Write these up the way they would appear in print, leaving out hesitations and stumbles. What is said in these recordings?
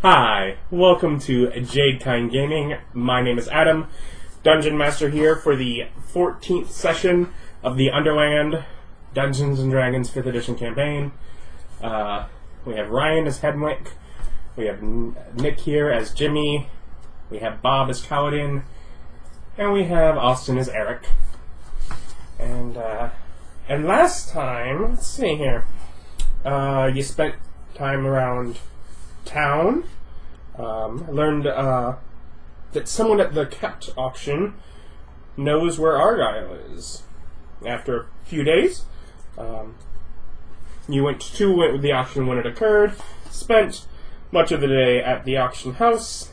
Hi, welcome to Jade Kind Gaming. My name is Adam, Dungeon Master here for the 14th session of the Underland Dungeons and Dragons 5th Edition campaign. We have Ryan as Henwick, we have Nick here as Jimmy, we have Bob as Kalidan, and we have Austin as Erich. And last time, let's see here, you spent time around town. I learned that someone at the kept auction knows where Argyle is. After a few days, you went to the auction when it occurred, spent much of the day at the auction house.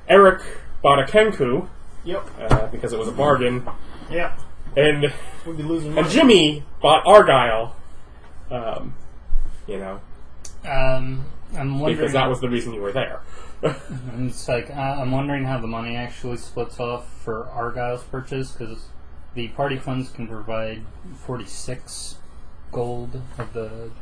Erich bought a kenku. Yep. Because it was a bargain. Yeah. And we'd be losing money. Jimmy bought Argyle. I'm wondering, because that was the reason you were there. it's like I'm wondering how the money actually splits off for Argyle's purchase, because the party funds can provide 46 gold of the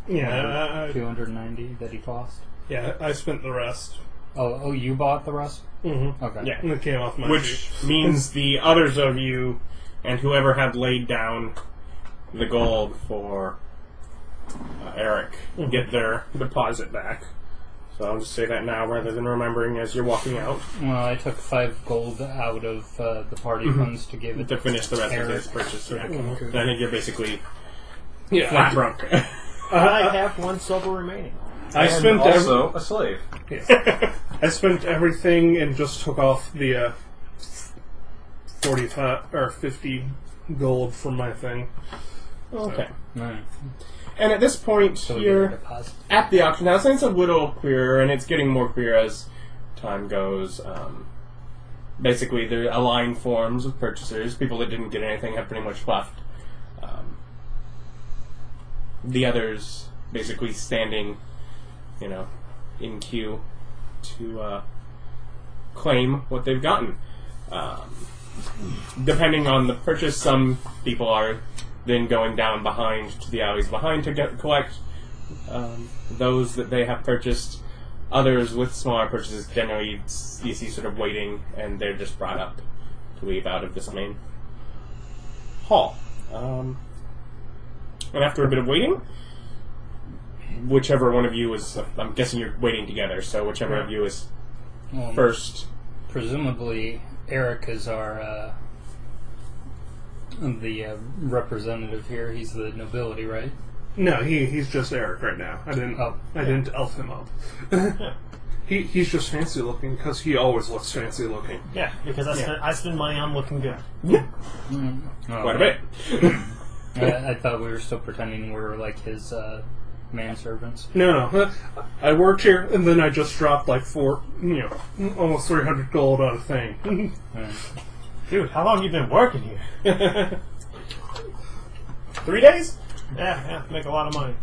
290 that he cost. Yeah, I spent the rest. Oh, you bought the rest? Mm-hmm. Okay. Yeah. And it came off my Which sheet. means the others of you and whoever had laid down the gold for Erich get their deposit back. So I'll just say that now rather than remembering as you're walking out. Well, I took 5 gold out of the party funds to give it To finish the rest of Erich. his purchase. Yeah. I think you're basically Yeah. flat broke. I have 1 silver remaining. I And spent also a slave. I spent everything and just took off the 45 or 50 gold from my thing. Okay. Right. And at this point, So we get a you're deposit. at the auction house, and it's a little clearer, and it's getting more clear as time goes. Basically, there are aligned forms of purchasers. People that didn't get anything have pretty much left. The others basically standing, in queue to claim what they've gotten. Depending on the purchase, some people are then going down behind to the alleys behind to collect those that they have purchased. Others with smaller purchases generally you see sort of waiting, and they're just brought up to leave out of this main hall. And after a bit of waiting, whichever one of you is, I'm guessing you're waiting together, so whichever of you is first. Presumably, Erich is our the representative here. He's the nobility, right? No, he's just Erich right now. I didn't elf him up. He's just fancy looking because he always looks fancy looking. Yeah, because I spend money on looking good. Yeah. Oh, Quite a bit. I thought we were still pretending we were like his manservants. No. I worked here and then I just dropped like almost 300 gold on a thing. Dude, how long you been working here? 3 days? Yeah, make a lot of money.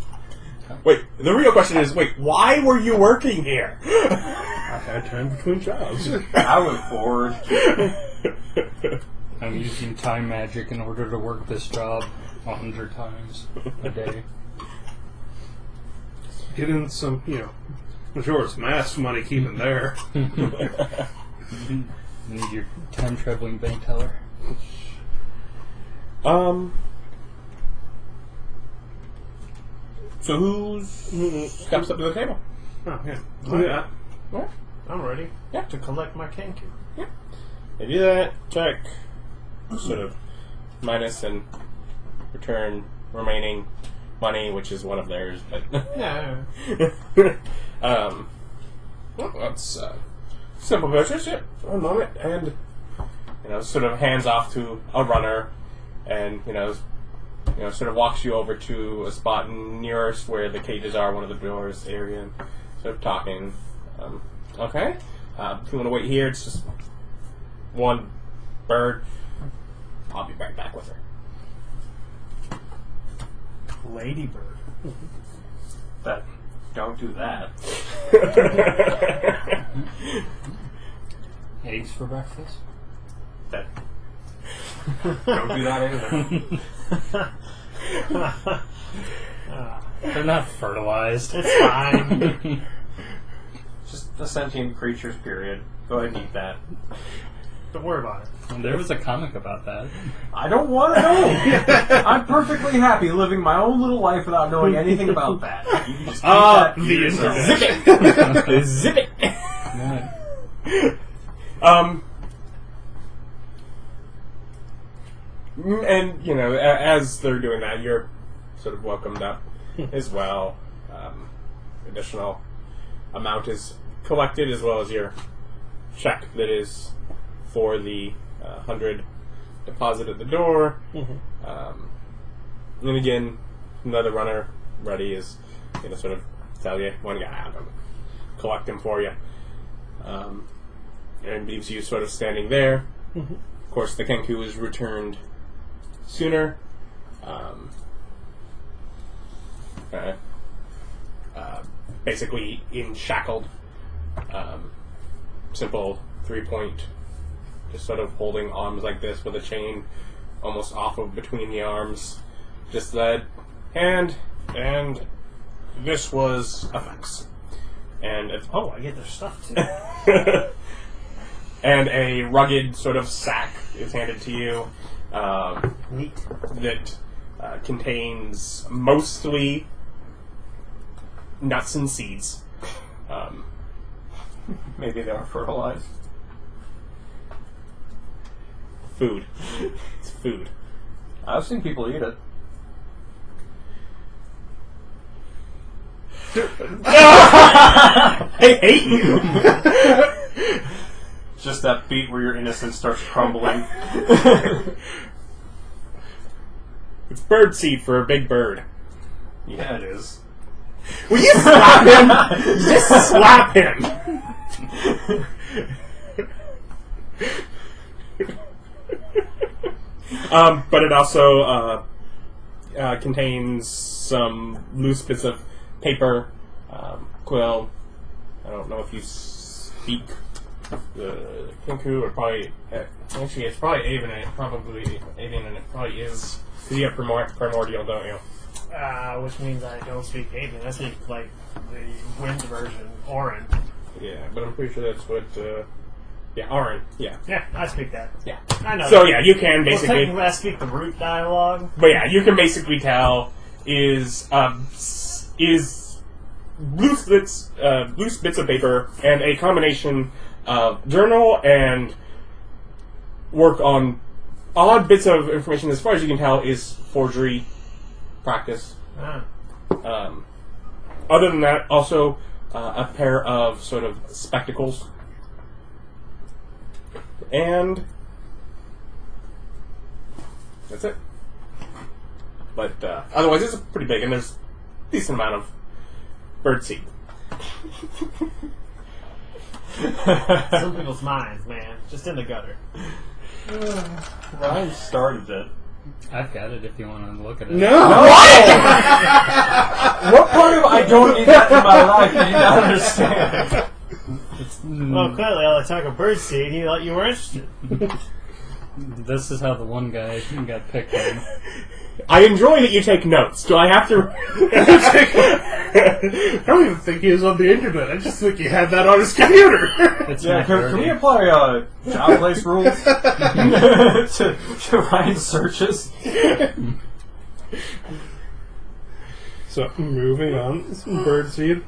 Wait, the real question is, why were you working here? I had time between jobs. I look forward. I'm using time magic in order to work this job 100 times a day. Get in some, I'm sure it's mass money keeping there. Need your time traveling bank teller. So who steps up to the table? Oh, yeah. Yeah. I'm ready. Yeah. To collect my kenku. Yeah. They do that, check, sort of minus and return remaining money, which is one of theirs, but Yeah. well, that's simple purchase. Yeah, one moment, and sort of hands off to a runner, and sort of walks you over to a spot nearest where the cages are, one of the doors area, and sort of talking. Okay, if you want to wait here, it's just one bird. I'll be right back with her. Ladybird. But don't do that. Eggs for breakfast? That don't do that either. They're not fertilized. It's fine. a sentient creatures, period. Go ahead and eat that. Don't worry about it. And there was a comic about that. I don't want to know. I'm perfectly happy living my own little life without knowing anything about that. You can just keep that to yourself. Zip it! Zip it! And, you know, as they're doing that, you're sort of welcomed up as well. Additional amount is collected, as well as your check that is for the 100 deposit at the door. And again, another runner ready is going to sort of tell you one guy out and collect him for you. And leaves you sort of standing there. Of course, the kenku is returned sooner. Basically in shackled. Simple 3-point, just sort of holding arms like this with a chain almost off of between the arms. Just that hand, and this was effects. And it's, Oh, I get their stuff too. and a rugged sort of sack is handed to you Neat. that contains mostly nuts and seeds. Maybe they are fertilized. Food. It's food. I've seen people eat it. I hate you! Just that beat where your innocence starts crumbling. It's bird seed for a big bird. Yeah, it is. Will you slap him? Just slap him! But it also contains some loose bits of paper, quill. I don't know if you speak the kenku, or probably actually it's probably Avian, and it probably is. Because you have primordial, don't you? Which means I don't speak Avian. I speak like the wind version, Orin. Yeah, but I'm pretty sure that's what. Orin. Yeah. Yeah, I speak that. Yeah. I know. So that. yeah, you can Well, basically. technically, I speak the root dialogue. But yeah, you can basically tell is loose bits of paper and a combination of journal and work on odd bits of information. As far as you can tell, is forgery practice. Ah. Other than that, also a pair of sort of spectacles. And that's it. But otherwise, it's pretty big, and there's a decent amount of birdseed. Some people's minds, man, just in the gutter. Ryan started it. I've got it if you want to look at it. No! What part of I don't need that in my life do you not understand? Well, clearly, all the talk of birdseed, he thought you were interested. This is how the one guy got picked on. I enjoy that you take notes. Do I have to? I don't even think he was on the internet. I just think he had that on his computer. It's Yeah, not can dirty. we apply job place rules to Ryan's searches? So, moving on. Some birdseed.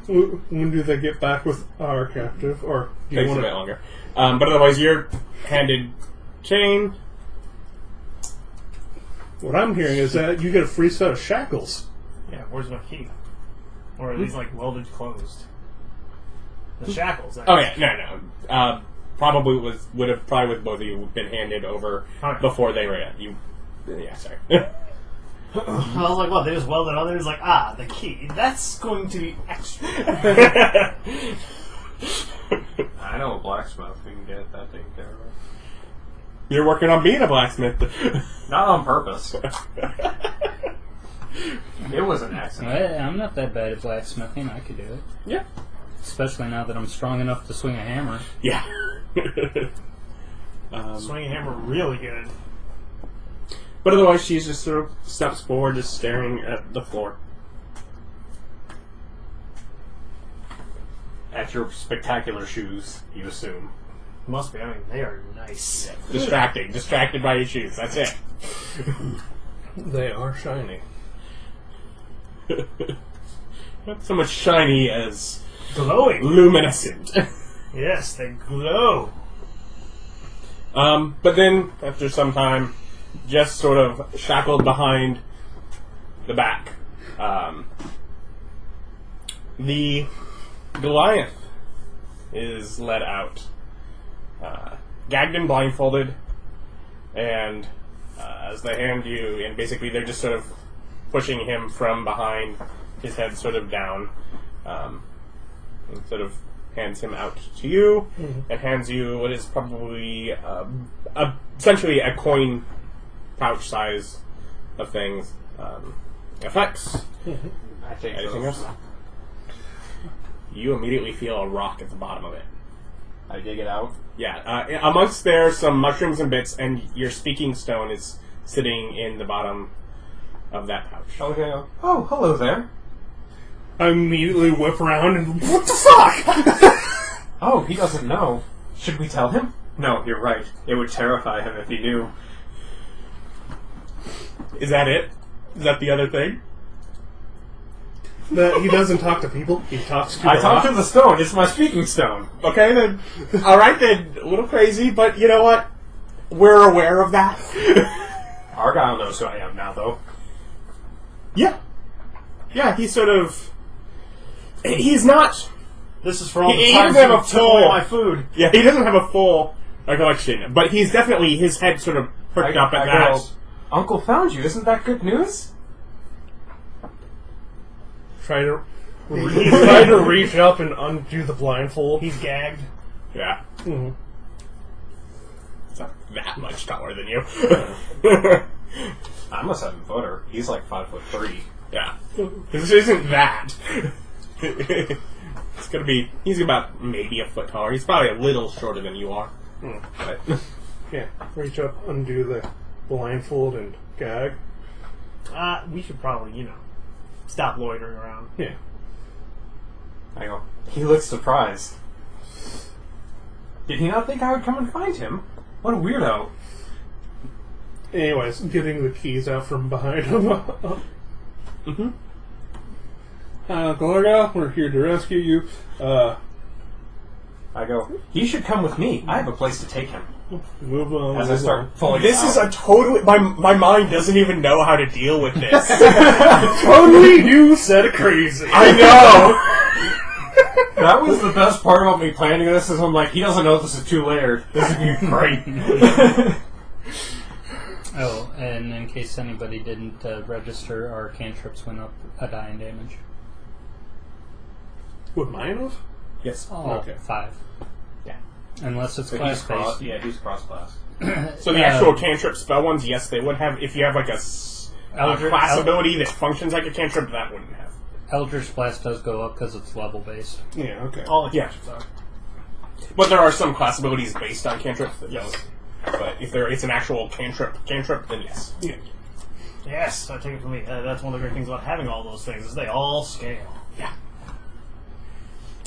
When do they get back with our captive? Or do you Takes a want bit longer. But otherwise, you're handed chain. What I'm hearing is that you get a free set of shackles. Yeah, where's my key? Or are these like welded closed? The shackles. Oh yeah, no. Probably would have probably with both of you been handed over Okay. before they were you. Yeah, sorry. I was like, what? They just welded on there. It's like, the key. That's going to be extra. I know a blacksmith we can get that taken care of. You're working on being a blacksmith. Not on purpose. It was an accident. I'm not that bad at blacksmithing. I could do it. Yeah. Especially now that I'm strong enough to swing a hammer. Yeah. Swinging hammer really good. But otherwise, she's just sort of steps forward, just staring at the floor. at your spectacular shoes, you assume. Must be. I mean, they are nice. Distracted by your shoes. That's it. They are shiny. Not so much shiny as Glowing. luminescent. Yes, they glow. But then, after some time, just sort of shackled behind the back, the Goliath is led out, gagged and blindfolded, and as they hand you, and basically they're just sort of pushing him from behind, his head sort of down, and sort of hands him out to you, and hands you what is probably essentially a coin pouch size of things. Effects. I think Anything so. else? You immediately feel a rock at the bottom of it. I dig it out. Yeah, amongst there some mushrooms and bits, and your speaking stone is sitting in the bottom of that pouch. Okay. Oh, hello there. I immediately whip around and what the fuck? Oh, he doesn't know. Should we tell him? No, you're right. It would terrify him if he knew. Is that it? Is that the other thing? That he doesn't talk to people. He talks to. I talked to the stone. It's my speaking stone. Okay, then. Alright, then. A little crazy, but you know what? We're aware of that. Argyle knows who I am now, though. Yeah. Yeah, he's sort of... He's not... This is for all the He times doesn't have you a took away full- my food. Yeah, he doesn't have a full recollection, but he's definitely... His head sort of perked up at that. go, Uncle found you. Isn't that good news? Try to reach up and undo the blindfold. He's gagged. Yeah. Mhm. It's not that much taller than you. I'm a 7-footer. He's like 5'3". Yeah. This isn't that. It's gonna be... He's about maybe a foot taller. He's probably a little shorter than you are. But... Yeah, reach up, undo the blindfold, and gag. We should probably, stop loitering around. Yeah. I go, he looks surprised. Did he not think I would come and find him? What a weirdo. Anyways, getting the keys out from behind him. Mm-hmm. Galaga, we're here to rescue you. I go, he should come with me. I have a place to take him. Move on. As I start pulling This out. is a totally... My mind doesn't even know how to deal with this. totally new set of crazy. I know! That was the best part about me planning this, is I'm like, he doesn't know this is 2 layered. This is going to be great. Oh, and in case anybody didn't register, our cantrips went up a die in damage. Would mine have? Yes. Oh, Okay. 5. Yeah. Unless it's So class based. he's cross-class. So the actual cantrip spell ones, yes, they would have. If you have like a class ability that functions like a cantrip, that wouldn't have. Eldritch Blast does go up because it's level based. Yeah, okay. All the Yeah. cantrips are. But there are some class abilities based on cantrips that don't. But if it's an actual cantrip, then yes. Yeah. Yes, I take it from me. That's one of the great things about having all those things, is they all scale. Yeah.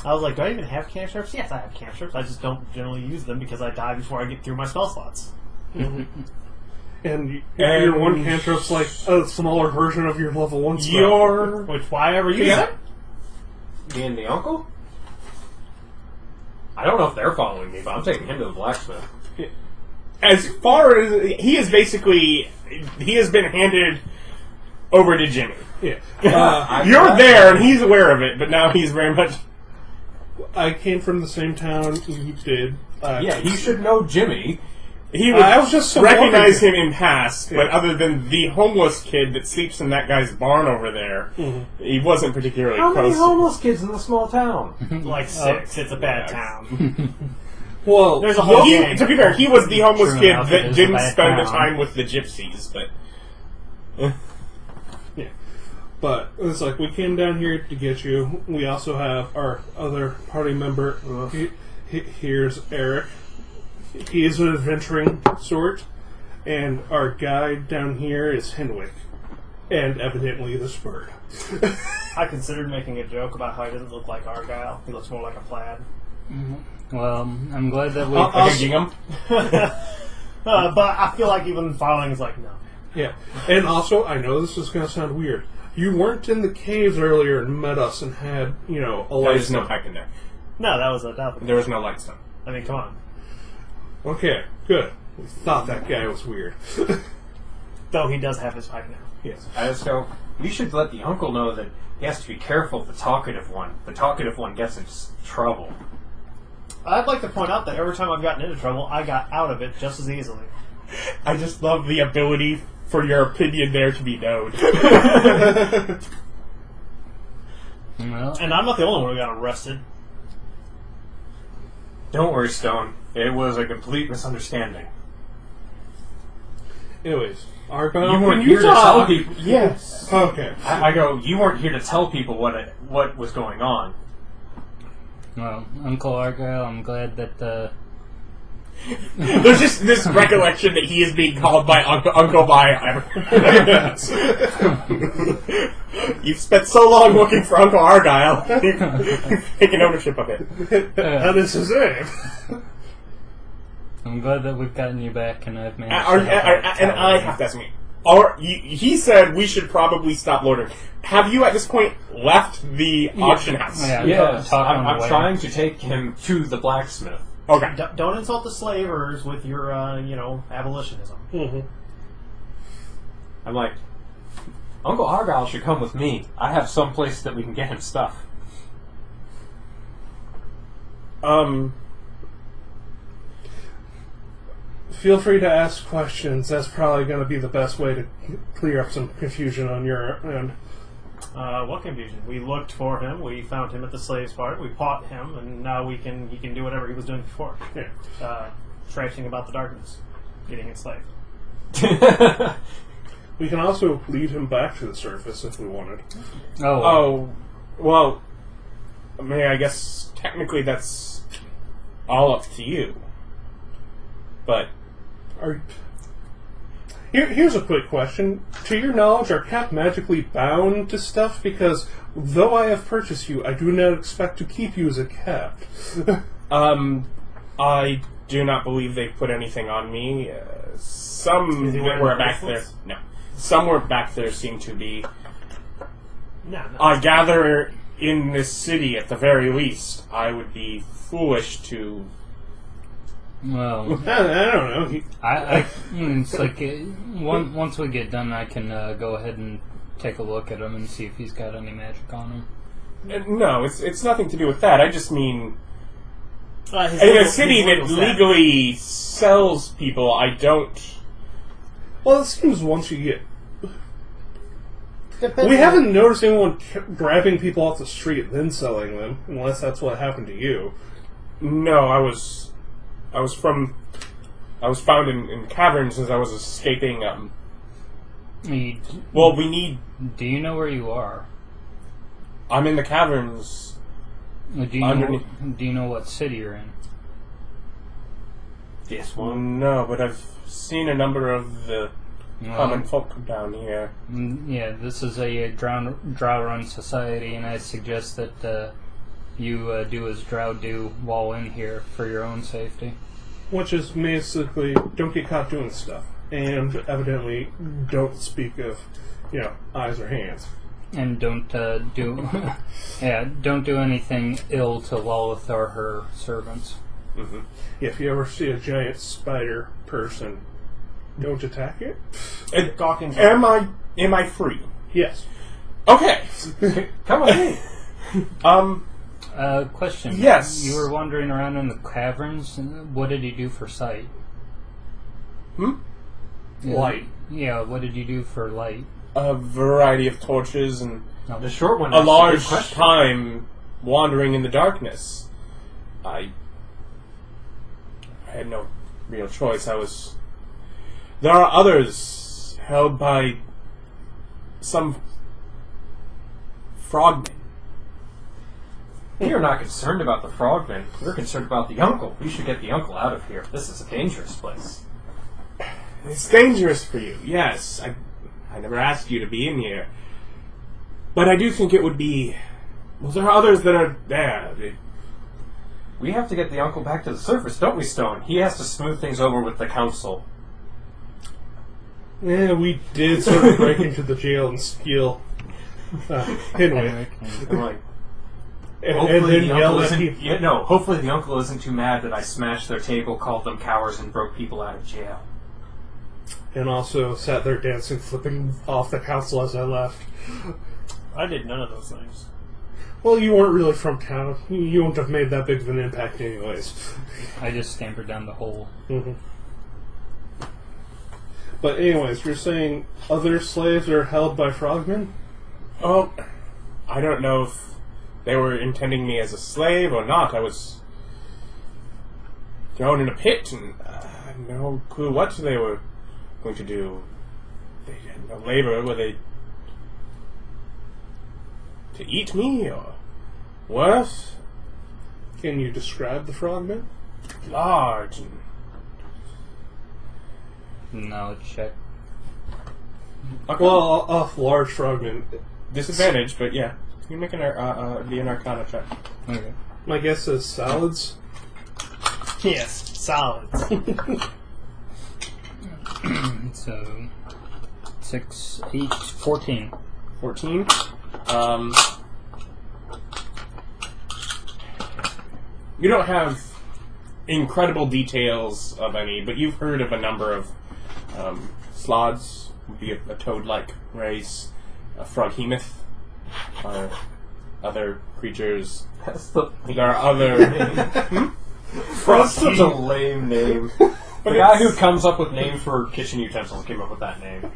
I was like, do I even have cantrips? Yes, I have cantrips. I just don't generally use them because I die before I get through my spell slots. And your one cantrip's like a smaller version of your level 1 spell. Which, why I ever use it? Me and the uncle? I don't know if they're following me, but I'm taking him to the blacksmith. As far as he is basically, he has been handed over to Jimmy. Yeah. You're there, and he's aware of it, but now he's very much. I came from the same town you did. Yeah, he should know Jimmy. He would I was just recognize wondering. him in past, but other than the homeless kid that sleeps in that guy's barn over there, he wasn't particularly How many close. homeless kids in the small town? Like 6. It's a bad town. Well, There's a whole He, gang. to be fair, he was the homeless True kid enough, it that is a didn't bad spend the town. time with the gypsies, but yeah. But it's like, we came down here to get you. We also have our other party member. Here's Erich. He is an adventuring sort. And our guide down here is Henwick. and evidently this bird. I considered making a joke about how he doesn't look like Argyle. He looks more like a plaid. Well, I'm glad that we... Like a gingham? But I feel like even following is like, no. Yeah. And also, I know this is going to sound weird. You weren't in the caves earlier and met us and had, a light. There's no pipe in there. No, that was a doubt. There was no light stone. I mean, come on. Okay, good. We thought that guy was weird. Though he does have his pipe now. Yes. So we should let the uncle know that he has to be careful of the talkative one. The talkative one gets into trouble. I'd like to point out that every time I've gotten into trouble, I got out of it just as easily. I just love the ability for your opinion there to be known. Well, And I'm not the only one who got arrested. Don't worry, Stone. It was a complete misunderstanding. Anyways, Argyle, You weren't can here to talk? tell people. Yes. Okay. I go. You weren't here to tell people what was going on. well, Uncle Argyle, I'm glad that There's just this recollection that he is being called by Uncle by. You've spent so long looking for Uncle Argyle. You've taken ownership of it. That is his name. I'm glad that we've gotten you back, and I've managed. And I have to ask me. He said we should probably stop loitering. Have you, at this point, left the auction house? Yeah, Yes, talk on the I'm way. trying to take him to the blacksmith. Okay. Don't insult the slavers with your, abolitionism. Mm-hmm. I'm like, Uncle Argyle should come with me. I have some place that we can get him stuff. Feel free to ask questions. That's probably going to be the best way to clear up some confusion on your end. What confusion? We looked for him. We found him at the slaves' part. We fought him, and now he can do whatever he was doing before. Yeah. Trashing about the darkness, getting enslaved. We can also lead him back to the surface if we wanted. Oh, well, I mean, I guess technically that's all up to you. But Here's a quick question. To your knowledge, are Cap magically bound to stuff? Because though I have purchased you, I do not expect to keep you as a Cap. I do not believe they put anything on me. Some Is he that wearing were the back there. bracelets? No. Some were back there seem to be. No. I gather in this city, at the very least, I would be foolish to. Well, I don't know. it's like once we get done, I can go ahead and take a look at him and see if he's got any magic on him. No, it's nothing to do with that. I just mean. His In a legal- city his that legal status. legally sells people, I don't. Well, it seems once you get... Depends We on- haven't noticed anyone grabbing people off the street and then selling them, unless that's what happened to you. No, I was found in caverns as I was escaping. Well, we need. Do you know where you are? I'm in the caverns. Do you Underneath. do you know what city you're in? Yes, Well, well, no, but I've seen a number of the Well, common folk down here. yeah, this is a drow-run society, and I suggest that you do as drow do while in here for your own safety. Which is basically, don't get caught doing stuff. And evidently, don't speak of, eyes or hands. And don't do don't do anything ill to Lolith or her servants. Mm-hmm. If you ever see a giant spider person, don't attack it. Gawking's Am I free? Yes. Okay. come with me. Question. Yes. You were wandering around in the caverns. What did you do for sight? Light. Yeah, what did you do for light? A variety of torches and The short one. a asks large good question. time wandering in the darkness. I had no real choice. There are others held by some frogmen. We are not concerned about the frogmen. We're concerned about the uncle. We should get the uncle out of here. This is a dangerous place. It's dangerous for you, yes. I never asked you to be in here. But I do think it would be... Well, there are others that are there. We have to get the uncle back to the surface, don't we, Stone? He has to smooth things over with the council. Yeah, we did sort of break into the jail and steal Henwick. I'm like, And hopefully then the yell uncle at isn't. people. Yeah, no, hopefully the uncle isn't too mad that I smashed their table, called them cowards, and broke people out of jail. And also sat there dancing, flipping off the council as I left. I did none of those things. Well, you weren't really from town. You wouldn't have made that big of an impact anyways. I just scampered down the hole. Mm-hmm. But anyways, you're saying other slaves are held by frogmen? Oh, I don't know if they were intending me as a slave or not. I was thrown in a pit, and I had no clue what they were going to do. They had no labor. Were they to eat me, or worse? Can you describe the frogmen? Large and Knowledge check. okay. Well, off large frogmen. Disadvantage, but yeah, you can make an Arcana check. Okay. My guess is salads. Yes, solids. So 6, 8, 14. 14. You don't have incredible details of any, but you've heard of a number of slods, would be a toad-like race, a froghemoth, or other creatures. That's the. There are other... That's such a lame name. The guy who comes up with names for kitchen utensils came up with that name.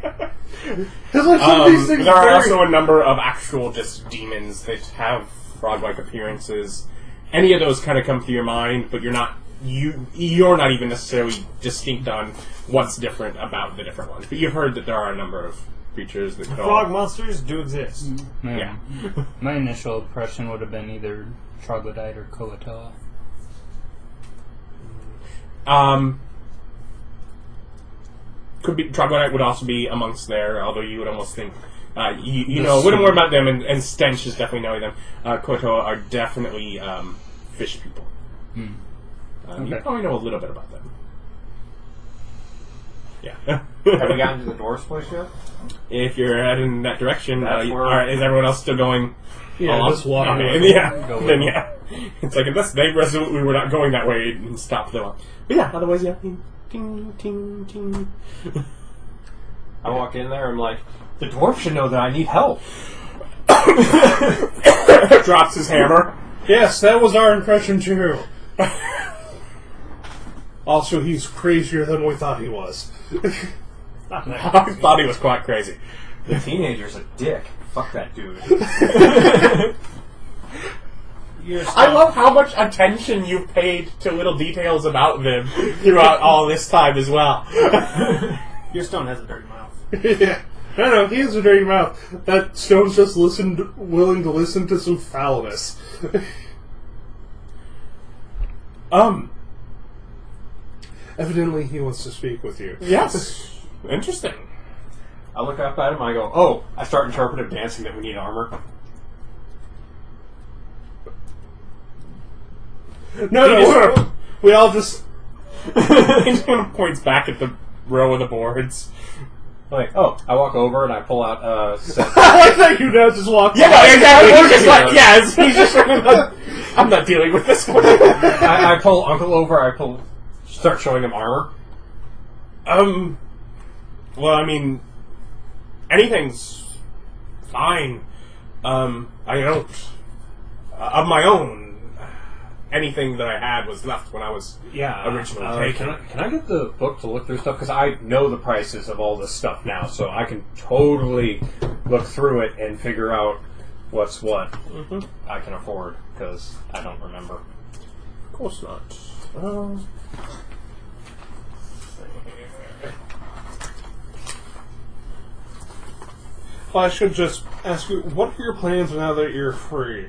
There are also a number of actual just demons that have frog-like appearances. Any of those kind of come to your mind, but you're not even necessarily distinct on what's different about the different ones. But you've heard that there are a number of creatures that Frog monsters do exist. Yeah. My initial impression would have been either troglodyte or koatoa. Could be troglodyte would also be amongst there, although you would almost think you know a little more about them, and stench is definitely knowing them. Koatoa are definitely fish people. Okay. You probably know a little bit about them. Yeah. Have we gotten to the dwarf's place yet? If you're heading in that direction, That's where- alright, is everyone else still going? Yeah, along? just walking. Okay, yeah. Go with Then it. yeah. It's like unless they resolutely were not going that way and stop them. But yeah, otherwise yeah. Ting, ting, ting. I walk in there, I'm like, the dwarf should know that I need help. Drops his hammer. Yes, that was our impression too. Also, he's crazier than we thought he was. I thought he was quite crazy. The teenager's a dick. Fuck that dude. I love how much attention you've paid to little details about them throughout all this time as well. Your stone has a dirty mouth. Yeah. I don't know, he has a dirty mouth. That Stone's just willing to listen to some foulness. Evidently he wants to speak with you. Yes. Interesting. I look up at him, I go, oh, I start interpretive dancing that we need armor. No, we all just... He just kind of points back at the row of the boards. Like, oh, I walk over and I pull out a set. I thought you now just walked Yeah, by. exactly. He's just like, yes. He's just like, I'm not dealing with this one. I pull Uncle over, start showing him armor. Well, I mean, anything's fine. I don't, of my own, anything that I had was left when I was originally taken. Can I get the book to look through stuff? Because I know the prices of all this stuff now, so I can totally look through it and figure out what's what I can afford, because I don't remember. Of course not. Well, I should just ask you, what are your plans now that you're free?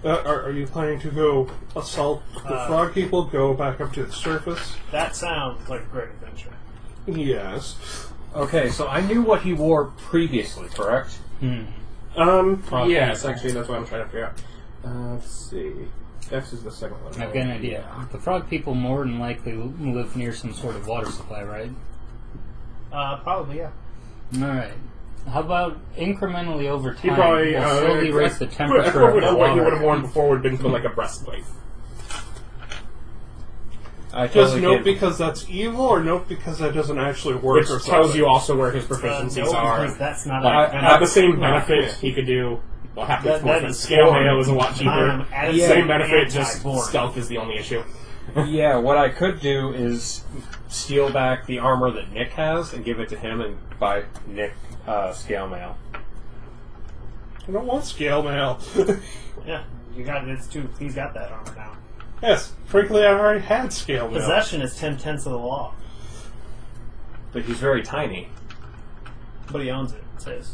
Are you planning to go assault the frog people, go back up to the surface? That sounds like a great adventure. Yes. Okay, so I knew what he wore previously, correct? Yes, actually, that's what I'm trying to figure out. Let's see. Dex is the second one. I've got an idea. The frog people more than likely live near some sort of water supply, right? Probably, yeah. Alright. How about incrementally over time, He probably we'll slowly raise the temperature of equivalent the of what he would have water. worn before would have been something like a breastplate. I Just totally note get- because that's evil, or note because that doesn't actually work, Which or tells something? you also where his proficiencies No, are. because that's not Like, a... have the same benefit he could do. Well, half the That enforcement. is Scale foreign. mail is a lot cheaper. Yeah. Same benefit, just Anti-board. stealth is the only issue. Yeah, what I could do is steal back the armor that Nick has and give it to him and buy Nick scale mail. I don't want scale mail. Yeah, you got it's too. He's got that armor now. Yes, frankly, I already had scale mail. Possession is 10/10 of the law, But he's very tiny. but he owns it. It says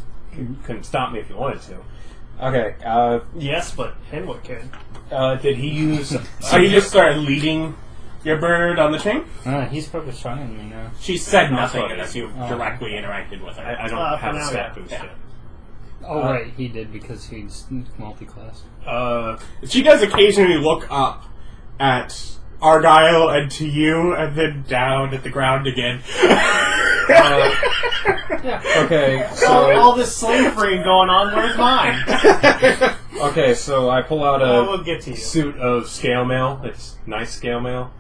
Couldn't stop me if he wanted to. Okay, yes, but Henwick can. did he use... So you just started leading your bird on the chain? He's probably stronger than me now. She said nothing funny. unless you directly interacted with her. I don't For have a now, stat yeah. boost Yeah. yet. Oh, right, he did because he's multi-class. She does occasionally look up at Argyle and to you, and then down at the ground again. Okay, All so... this slave freeing going on. Where's mine? Okay, so I pull out We'll get to a you. suit of scale mail. It's nice scale mail.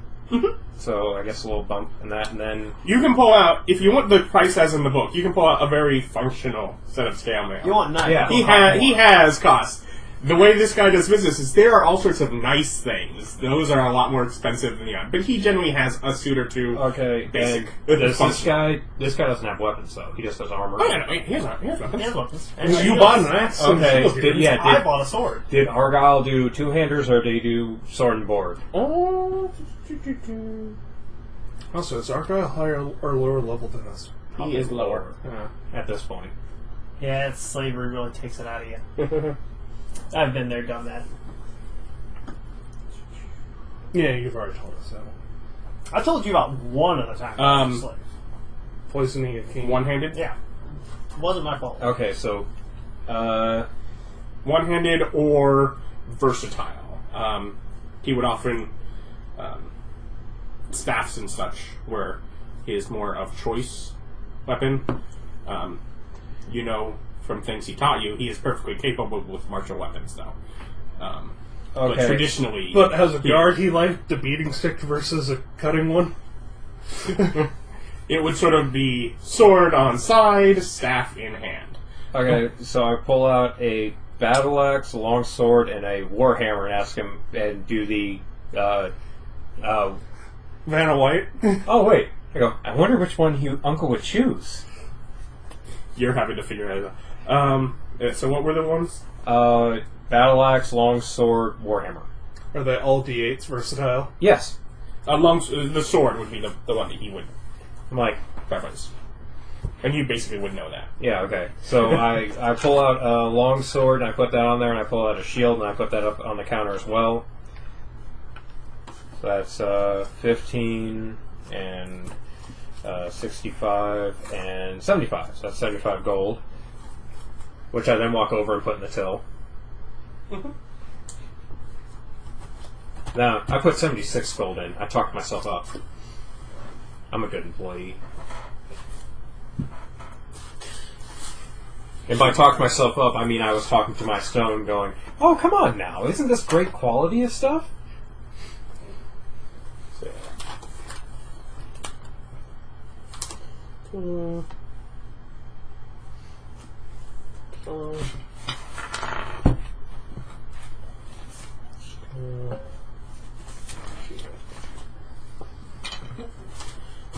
So I guess a little bump in that, and then... You can pull out, if you want the price as in the book, you can pull out a very functional set of scale mail. You want none? Yeah. He has costs. The way this guy does business is there are all sorts of nice things. Those are a lot more expensive than the other. But he generally has a suit or two. Okay, Basic. and does this Functional. guy... This guy doesn't have weapons, though. He just has armor. Oh, yeah, no, he has weapons. He has weapons. You bought an axe. and Okay, shield here. I bought a sword. Did Argyle do two-handers, or did he do sword and board? Oh, Also, is Argyle higher or lower level than us? he is lower. At this point. Yeah, it's slavery really takes it out of you. I've been there, done that. Yeah, you've already told us that. I told you about one of the times I was a slave. Poisoning a king. One-handed? Yeah. Wasn't my fault. Okay, so... One-handed or versatile. He would often staffs and such were his more of choice weapon. You know from things he taught you, he is perfectly capable with martial weapons, though. But Okay. traditionally, But as a guard, he liked the beating stick versus a cutting one. it would sort of be sword on side, staff in hand. Okay, so I pull out a battle axe, a long sword, and a warhammer and ask him and do the... Vanna White. Oh, wait. I go, I wonder which one Uncle would choose. You're having to figure it out. So what were the ones? Battle axe, long sword, warhammer. Are they all D8s versatile? Yes. The sword would be the one that he would I'm like, preference. And you basically would know that. yeah, okay. So I pull out a long sword and I put that on there, and I pull out a shield and I put that up on the counter as well. So that's 15 and 65 and 75. So that's 75 gold, which I then walk over and put in the till. Now, I put 76 gold in. I talked myself up. I'm a good employee. And by talk myself up, I mean I was talking to my stone going, oh, come on now. Isn't this great quality of stuff?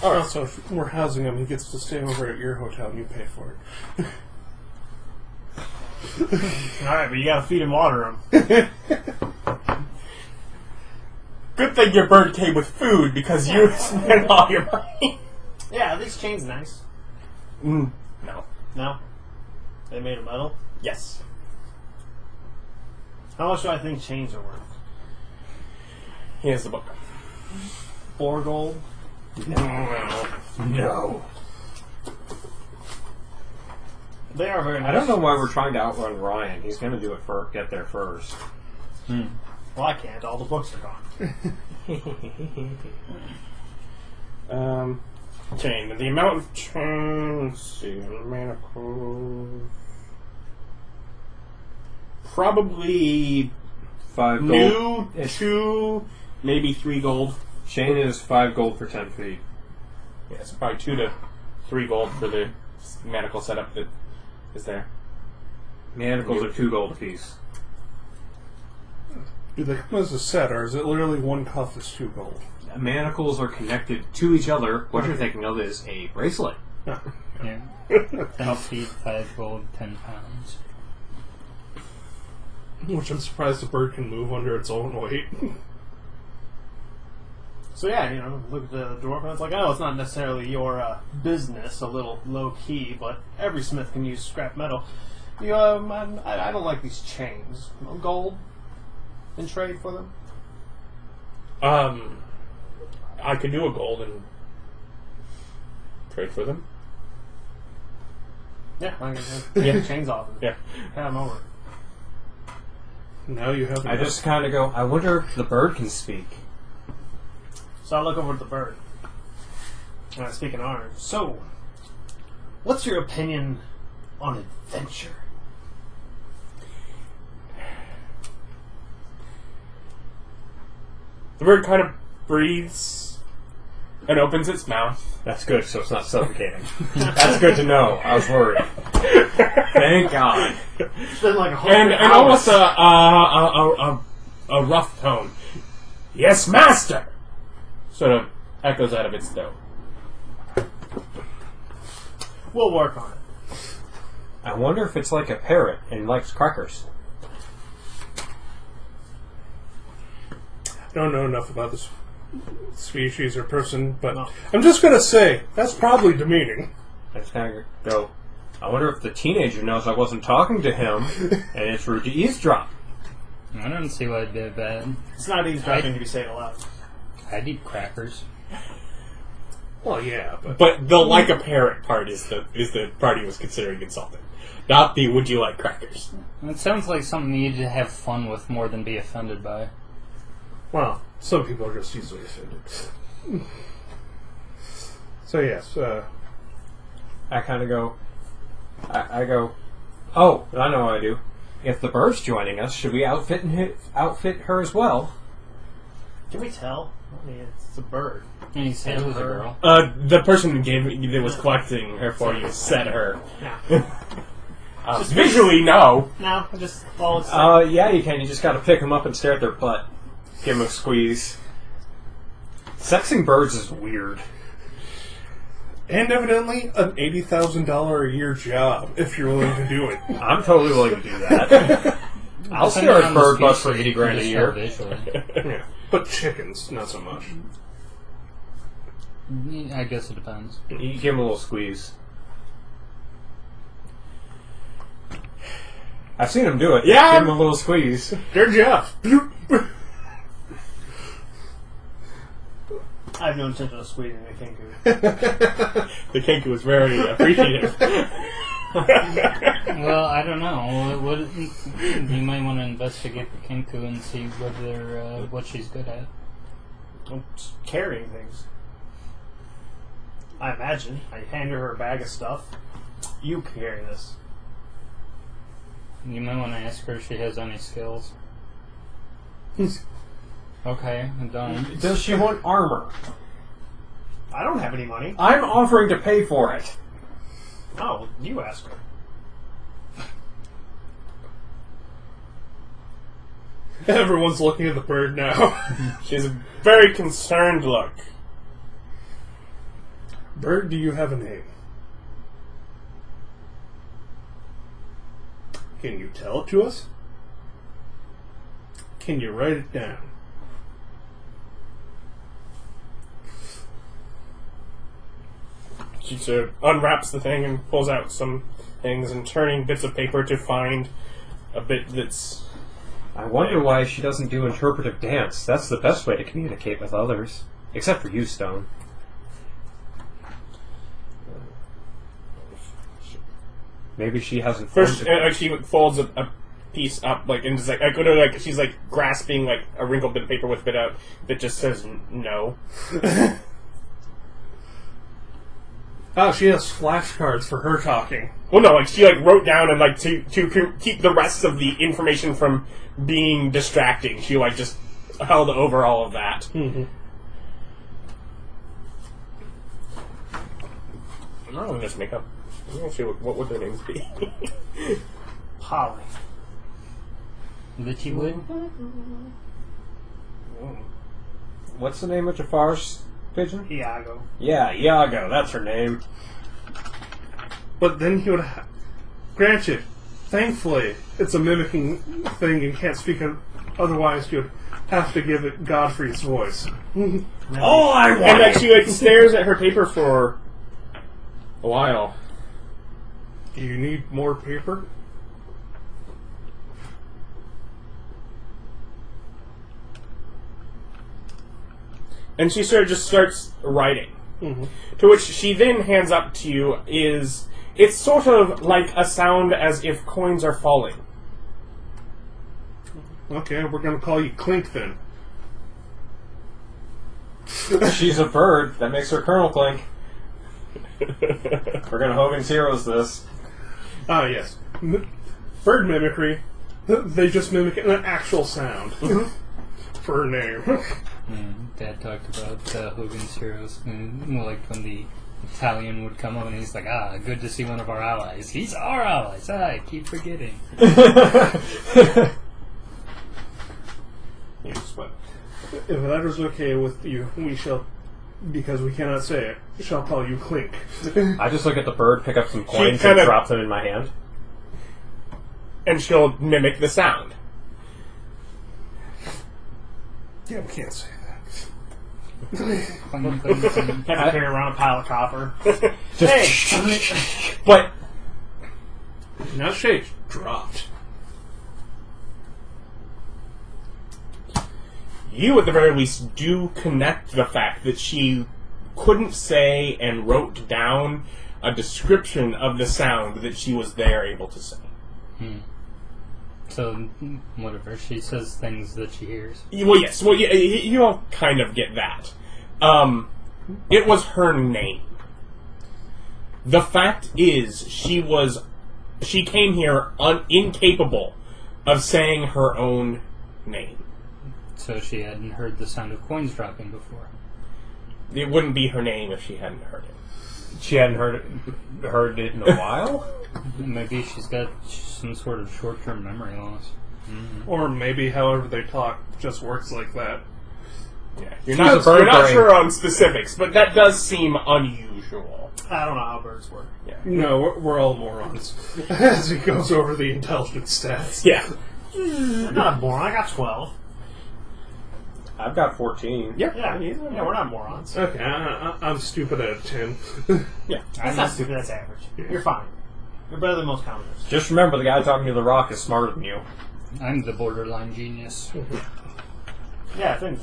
Alright, so if we're housing him, he gets to stay over at your hotel and you pay for it. Alright, but you gotta feed and water him. Good thing your bird came with food because you spent all your money. Yeah, this chain's nice. No. No? They made of metal? Yes. How much do I think chains are worth? Here's the book. 4 gold? No. They are very nice. I don't know why we're trying to outrun Ryan. He's going to do it get there first. Well, I can't. All the books are gone. Chain. The amount of chain. Let's see. Manacles. Probably 5 gold. new, It's- 2, maybe 3 gold. Chain is 5 gold for 10 feet. Yeah, it's probably 2 to 3 gold for the manacle setup that is there. Manacles are 2 gold apiece. Do they come as a set, or is it literally one cuff is 2 gold? Manacles are connected to each other. What you're thinking of is a bracelet. Yeah. 10 feet, 5 gold, 10 pounds. Which I'm surprised the bird can move under its own weight. So yeah, look at the dwarf and it's like, oh, it's not necessarily your business, a little low key, but every smith can use scrap metal. I don't like these chains. Gold in trade for them. I could do a gold and trade for them. Yeah, I can get the chains off and Yeah. hand them over. Now you have. I just kind of go, I wonder if the bird can speak. So I look over at the bird and I speak in orange. So, what's your opinion on adventure? The bird kind of breathes and opens its mouth. That's good, so it's not suffocating. That's good to know. I was worried. Thank God. It's been like And almost a rough tone. Yes, master! Sort of echoes out of its throat. We'll work on it. I wonder if it's like a parrot and likes crackers. I don't know enough about this species or person, but No. I'm just going to say that's probably demeaning. I just kind of go, I wonder if the teenager knows I wasn't talking to him and it's rude to eavesdrop. I don't see why it'd be bad. It's not eavesdropping to be saying it aloud. I'd eat crackers. Well, yeah, but But the like a parrot part is the part he was considering insulting. Not the would you like crackers. It sounds like something you need to have fun with more than be offended by. well, some people are just easily offended. So yes, I kind of go, I go, oh, I know what I do. If the bird's joining us, should we outfit her as well? Can we tell? I mean, it's a bird. And he said it was a girl. The person that was collecting her for you said her. No. Visually, no. No, I just follow it. Yeah, you can. You just got to pick them up and stare at their butt. Give them a squeeze. Sexing birds is weird. and evidently an $80,000 a year job if you're willing to do it. I'm totally willing to do that. I'll stare at bird butts for 80 grand a year. Visually. Yeah. But chickens, not so much. I guess it depends. You give them a little squeeze. I've seen him do it. Yeah. Give him a little squeeze. Good job. I have no intention of squeezing the kenku. The kenku was very appreciative. Well, I don't know. You might want to investigate the kenku and see whether what she's good at. I'm just carrying things. I imagine. I hand her a bag of stuff. You carry this. You might want to ask her if she has any skills. Okay, I'm done. Does she want armor? I don't have any money. I'm offering to pay for it. Oh, you ask her. Everyone's looking at the bird now. She has a very concerned look. Bird, do you have a name? Can you tell it to us? Can you write it down? She sort of unwraps the thing and pulls out some things and turning bits of paper to find a bit that's... I wonder why she doesn't do interpretive dance. That's the best way to communicate with others. Except for you, Stone. Maybe she hasn't. First, like she folds a piece up, like, and just like she's like grasping like a wrinkled bit of paper with a bit out that just says no. Oh, she has flashcards for her talking. Well, no, like she like wrote down and like to keep the rest of the information from being distracting. She like just held over all of that. Mm-hmm. I'm not gonna just make up. I'm gonna see what would their names be. Polly. Litchi wood? What's the name of Jafar's pigeon? Iago. Yeah, Iago. That's her name. But then he would granted, thankfully, it's a mimicking thing and can't speak it. Otherwise, you'd have to give it Godfrey's voice. All I want. And like she like stares at her paper for a while. Do you need more paper? And she sort of just starts writing. Mm-hmm. To which she then hands up to you it's sort of like a sound as if coins are falling. Okay, we're going to call you Clink then. She's a bird. That makes her Colonel Clank. We're gonna Hogan's Heroes this. Ah, yes. Bird mimicry. They just mimic an actual sound for her name. Dad talked about Hogan's Heroes. Like when the Italian would come up and he's like, good to see one of our allies. He's our allies. I keep forgetting. Yes, but if that is okay with you, we shall, because we cannot say it, shall call you Clink. I just look at the bird, pick up some coins, kinda- and drop them in my hand. And she'll mimic the sound. Yeah, we can't say Clang, clang, clang. Have to carry around a pile of copper. Just Hey! But that. Not shake, dropped. you, at the very least, do connect the fact that she couldn't say and wrote down a description of the sound that she was there able to say. So, whatever. She says things that she hears. Well, yes. Well, you all kind of get that. It was her name. The fact is, she came here incapable of saying her own name. So she hadn't heard the sound of coins dropping before. It wouldn't be her name if she hadn't heard it. she hadn't heard it in a while. Maybe she's got some sort of short-term memory loss. Or maybe however they talk just works like that. Yeah, you're She's a not bird brain. sure on specifics, but that does seem unusual. I don't know how birds work. Yeah. No, we're all morons. As he goes over the intelligence stats. Yeah. I'm not a moron. I got 12. I've got 14. Yep. Yeah, we're not morons. Okay, I'm stupid at 10. Yeah. That's not stupid. That's average. You're fine. You're better than most commoners. Just remember, the guy talking to the rock is smarter than you. I'm the borderline genius. Yeah, I think.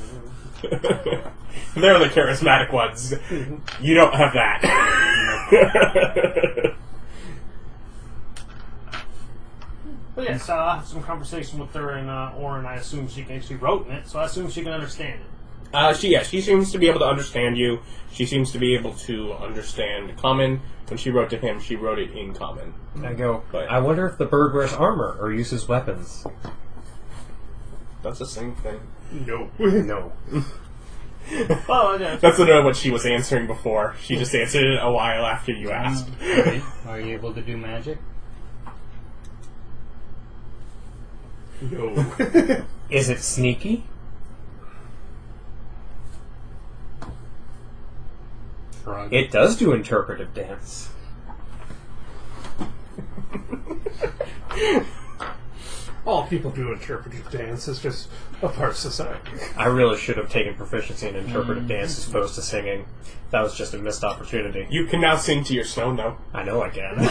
They're the charismatic ones. You don't have that. But yeah, so I'll have some conversation with her and Oren. I assume she wrote in it, so I assume she can understand it. She seems to be able to understand you. She seems to be able to understand Common. When she wrote to him, she wrote it in Common. I go, But- I wonder if the bird wears armor or uses weapons. That's the same thing. No. No. Oh, yeah. That's literally what she was answering before. She just answered it a while after you asked. Are you able to do magic? No. Is it sneaky? Shrug. It does do interpretive dance. All people do interpretive dance. It's just a part of society. I really should have taken proficiency in interpretive dance as opposed to singing. That was just a missed opportunity. You can now sing to your stone, though. I know I can.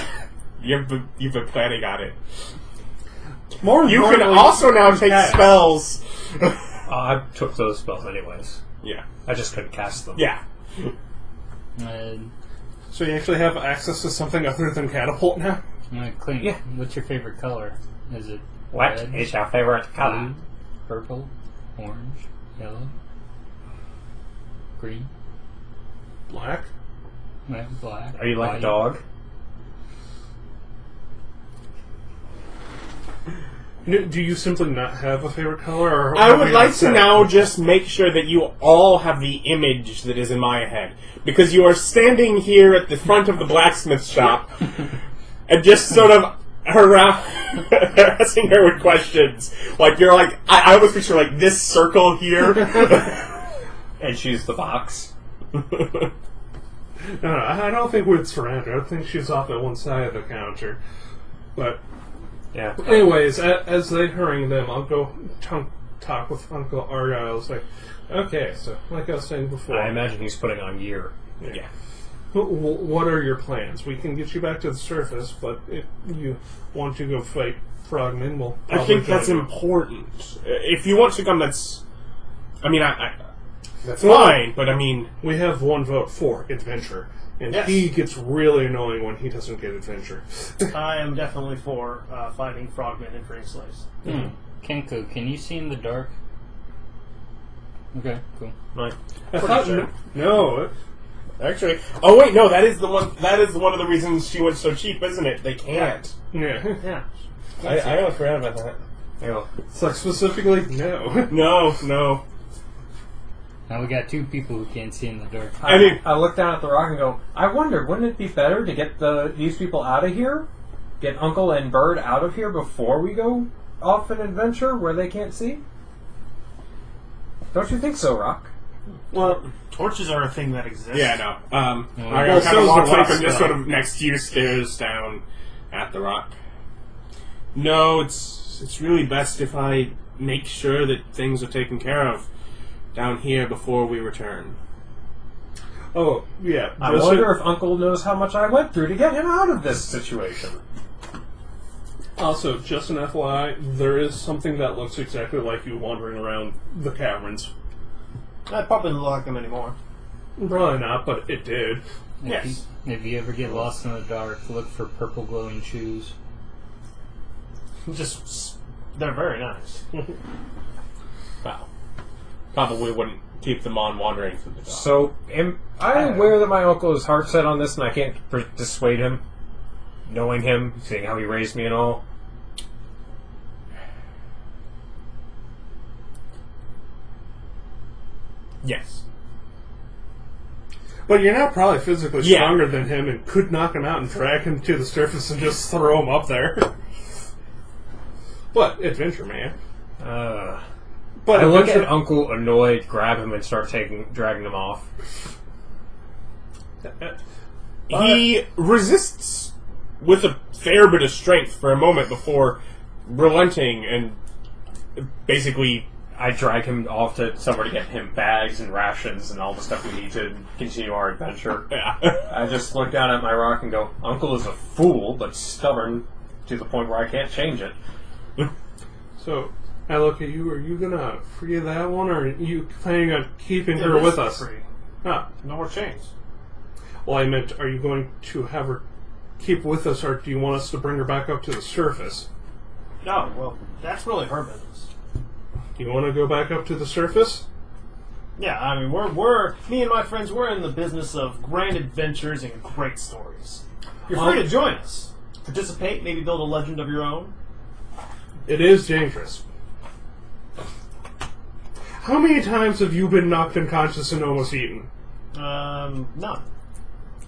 You've been planning on it. More You can importantly, also now take cast. spells. I took those spells anyways. Yeah. I just couldn't cast them. Yeah. Uh, So you actually have access to something other than catapult now? Clink, Yeah. what's your favorite color? Is it What red, is your favorite color? blue, purple, orange, yellow, green, Black? black? Are you like white? a dog? Do you simply not have a favorite color? Or I have would you like to set- now just make sure that you all have the image that is in my head. Because you are standing here at the front of the blacksmith shop and just sort of harassing her with questions. Like, you're like, I almost picture like this circle here. And she's the box. No, I don't think we'd surround her. I think she's off at one side of the counter. But Yeah. anyways, as they hurry them, I'll go talk with Uncle Argyle. Say, okay, so like I was saying before, I imagine he's putting on gear. Yeah. What are your plans? We can get you back to the surface, but if you want to go fight Frogmen, we'll I think that's join you. important. If you want to come, that's... I mean, that's Well, fine, but I mean... We have one vote for adventure, and Yes. he gets really annoying when he doesn't get adventure. I am definitely for fighting frogmen and freeing slaves. Kenku, can you see in the dark? Okay, cool. Right. I thought sure. no. Actually... Oh, wait, no, that is the one... That is one of the reasons she went so cheap, isn't it? They can't. Yeah. Yeah. I almost forgot about that. Yeah. It's like specifically no. No. Now we got two people who can't see in the dark. I mean... I look down at the rock and go, I wonder, wouldn't it be better to get these people out of here? Get Uncle and Bird out of here before we go off an adventure where they can't see? Don't you think so, Rock? Well, torches are a thing that exists. Yeah, no. Well, I well, kind so of is walks the up rock and just stuff. sort of next to you stares down at the rock. No, it's really best if I make sure that things are taken care of down here before we return. Oh, yeah. I just wonder if Uncle knows how much I went through to get him out of this situation. Also, just an FYI, there is something that looks exactly like you wandering around the caverns. I probably don't like them anymore. Probably not, but it did. Yes. If you ever get lost in the dark, look for purple glowing shoes. Just, they're very nice. Well, probably wouldn't keep them on wandering through the dark. So, am I aware that my uncle is hard set on this and I can't dissuade him? Knowing him, seeing how he raised me and all? Yes. But you're now probably physically Yeah. stronger than him and could knock him out and drag him to the surface and just throw him up there. But, adventure, man. But I look adventure- at Uncle annoyed, grab him, and start dragging him off. He resists with a fair bit of strength for a moment before relenting and basically... I drag him off to somewhere to get him bags and rations and all the stuff we need to continue our adventure. Yeah. I just look down at my rock and go, Uncle is a fool, but stubborn to the point where I can't change it. So, I look at you. Are you gonna free that one, or are you planning on keeping her It with is us? free. Ah, No more chains. well, I meant, are you going to have her keep with us, or do you want us to bring her back up to the surface? No, well, that's really her business. You want to go back up to the surface? Yeah, I mean, we're me and my friends, we're in the business of grand adventures and great stories. You're free to join us. Participate, maybe build a legend of your own. It is dangerous. How many times have you been knocked unconscious and almost eaten? None.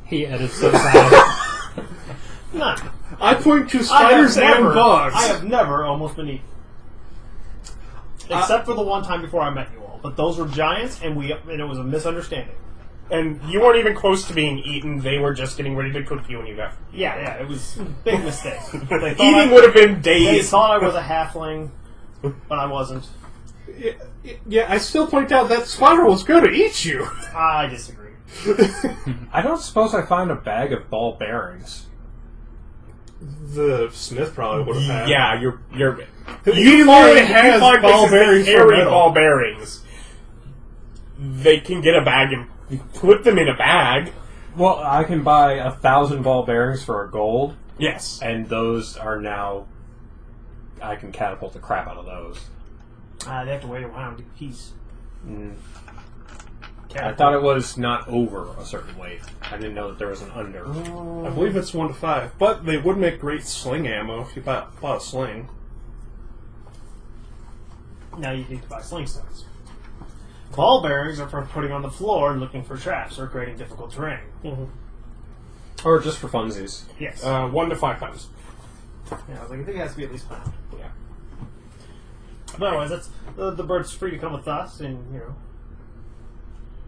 He edits those out. None. I point to spiders and bugs. I have never almost been eaten. Except for the one time before I met you all. But those were giants, and it was a misunderstanding. And you weren't even close to being eaten. They were just getting ready to cook you when you got... Yeah, it was a big mistake. They thought Eating would have been They days. thought I was a halfling, but I wasn't. Yeah, I still point out that spider was going to eat you. I disagree. I don't suppose I found a bag of ball bearings. The Smith probably would have had. Yeah, you're He literally has ball places that bearings for carry metal. ball bearings. They can get a bag and put them in a bag. Well, I can buy 1,000 ball bearings for a gold, Yes. And those are now... I can catapult the crap out of those. They have to wait around a piece. I thought it was not over a certain weight. I didn't know that there was an under. I believe it's 1 to 5, but they would make great sling ammo if you bought a sling. Now you need to buy sling stones. Ball bearings are for putting on the floor and looking for traps or creating difficult terrain. Or just for funsies. Yes. 1 to 5 pounds. Yeah, I was like, I think it has to be at least pound. Yeah. But otherwise, that's the bird's free to come with us, and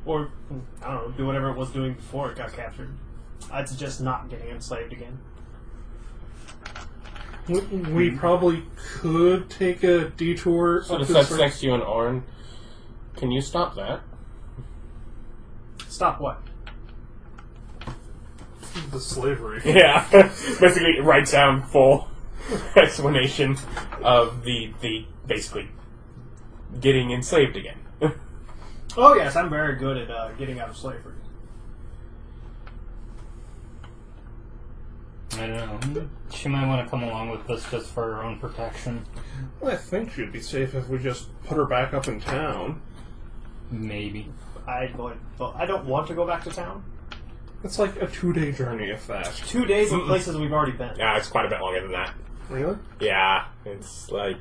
or I don't know, do whatever it was doing before it got captured. I'd suggest not getting enslaved again. We probably could take a detour. So it sits next to you in Orin. Can you stop that? Stop what? The slavery. Yeah. Basically, it writes down full explanation of the basically getting enslaved again. Oh yes, I'm very good at getting out of slavery. I don't know. She might want to come along with us just for her own protection. Well, I think she'd be safe if we just put her back up in town. Maybe. I don't want to go back to town. It's like a 2-day journey, if that. 2 days in places we've already been. Yeah, it's quite a bit longer than that. Really? Yeah, it's like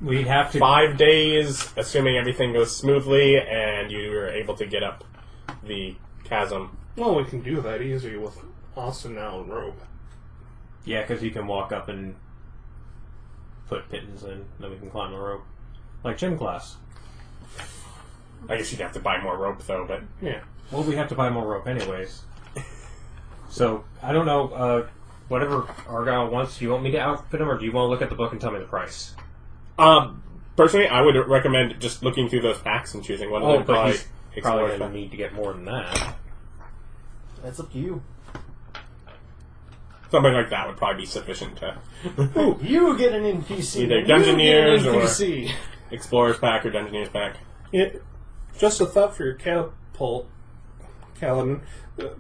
We'd have to... 5 days, assuming everything goes smoothly, and you are able to get up the chasm. Well, we can do that easy with Austin now and rope. Yeah, because you can walk up and put pittons in, then we can climb the rope. Like gym class. I guess you'd have to buy more rope, though, but... Yeah. Well, we have to buy more rope anyways. So, I don't know, whatever Argyle wants, do you want me to outfit him, or do you want to look at the book and tell me the price? Personally, I would recommend just looking through those packs and choosing one of them. But he's explore probably going stuff. to need to get more than that. That's up to you. Something like that would probably be sufficient to... You get an NPC. Either you get an Dungeoneers or- NPC. Explorer's pack or Dungeoneer's pack. Yeah, just a thought for your catapult, Kalidan.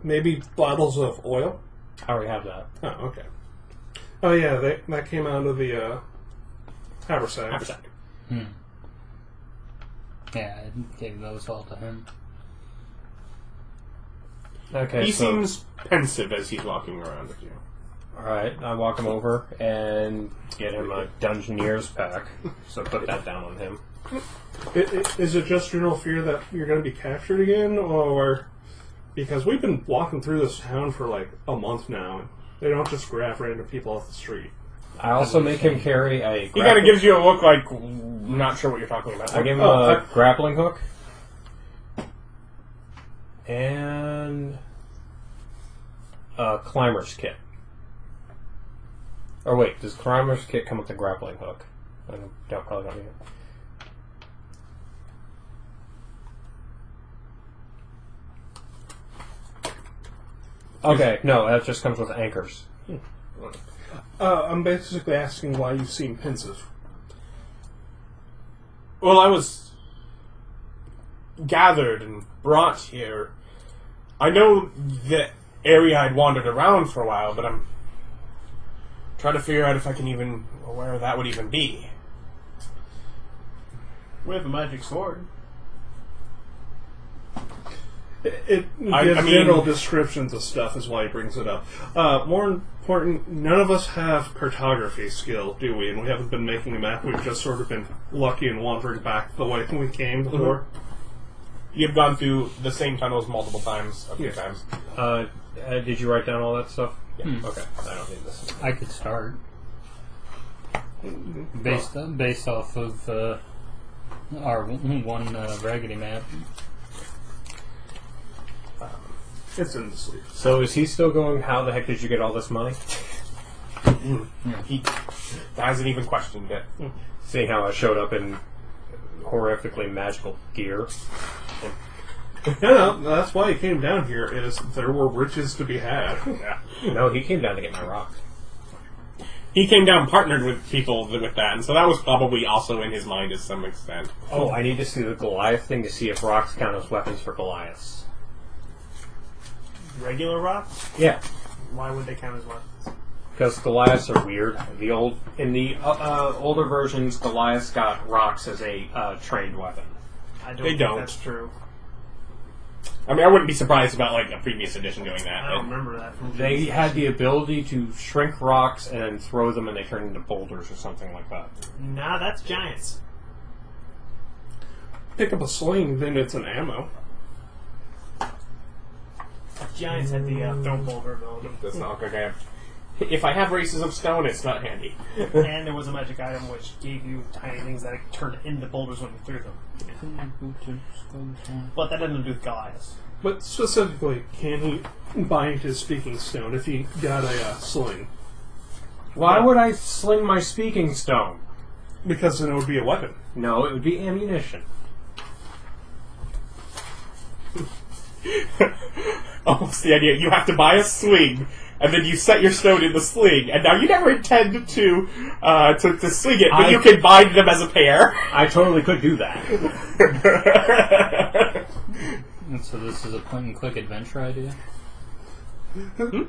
Maybe bottles of oil? I already have that. Oh, okay. Oh, yeah, that came out of the haversack. Haversack. Yeah, I gave those all to him. Okay, He so... seems pensive as he's walking around with you. Alright, I walk him over and get him a Dungeoneer's pack. So put that down on him. Is it just general fear that you're going to be captured again, or... Because we've been walking through this town for like a month now, and they don't just grab random people off the street. I also make him carry a... He kind of gives you a look like, not sure what you're talking about. I give him a grappling hook. And... a climber's kit. Or wait, does climber's kit come with the grappling hook? I don't probably don't need it. Okay, no, that just comes with anchors. I'm basically asking why you seem pensive. Well, I was gathered and brought here. I know the area I'd wandered around for a while, but I'm trying to figure out if I can even, where that would even be. We have a magic sword. It gives general descriptions of stuff is why he brings it up. More important, none of us have cartography skill, do we? And we haven't been making a map. We've just sort of been lucky and wandering back the way we came before. You've gone through the same tunnels multiple times, a few times. Did you write down all that stuff? Yeah. Okay, I don't need this. I could start. Based off of our one raggedy map. It's in the sleeve. So is he still going, how the heck did you get all this money? He hasn't even questioned it. Seeing how I showed up in horrifically magical gear. No, that's why he came down here, is there were riches to be had. Yeah. No, he came down to get my rock. He came down partnered with people with that, and so that was probably also in his mind to some extent. Oh, I need to see the Goliath thing to see if rocks count as weapons for Goliaths. Regular rocks? Yeah. Why would they count as weapons? Because Goliaths are weird. In the older versions, Goliaths got rocks as a trained weapon. I don't They think don't. that's true. I mean, I wouldn't be surprised about like a previous edition doing that. I don't remember that from They Jesus. had the ability to shrink rocks and then throw them, and they turn into boulders or something like that. Nah, that's giants. Pick up a sling, then it's an ammo. Giants had the throw boulder ability. That's not okay. If I have races of stone, it's not handy. And there was a magic item which gave you tiny things that turned into boulders when you threw them. But that didn't do with Goliaths. But specifically, can he bind his speaking stone if he got a sling? Why would I sling my speaking stone? Because then it would be a weapon. No, it would be ammunition. Almost the idea. You have to buy a sling, and then you set your stone in the sling, and now you never intend to sling it, but you can bind them as a pair. I totally could do that. And so this is a point-and-click adventure idea?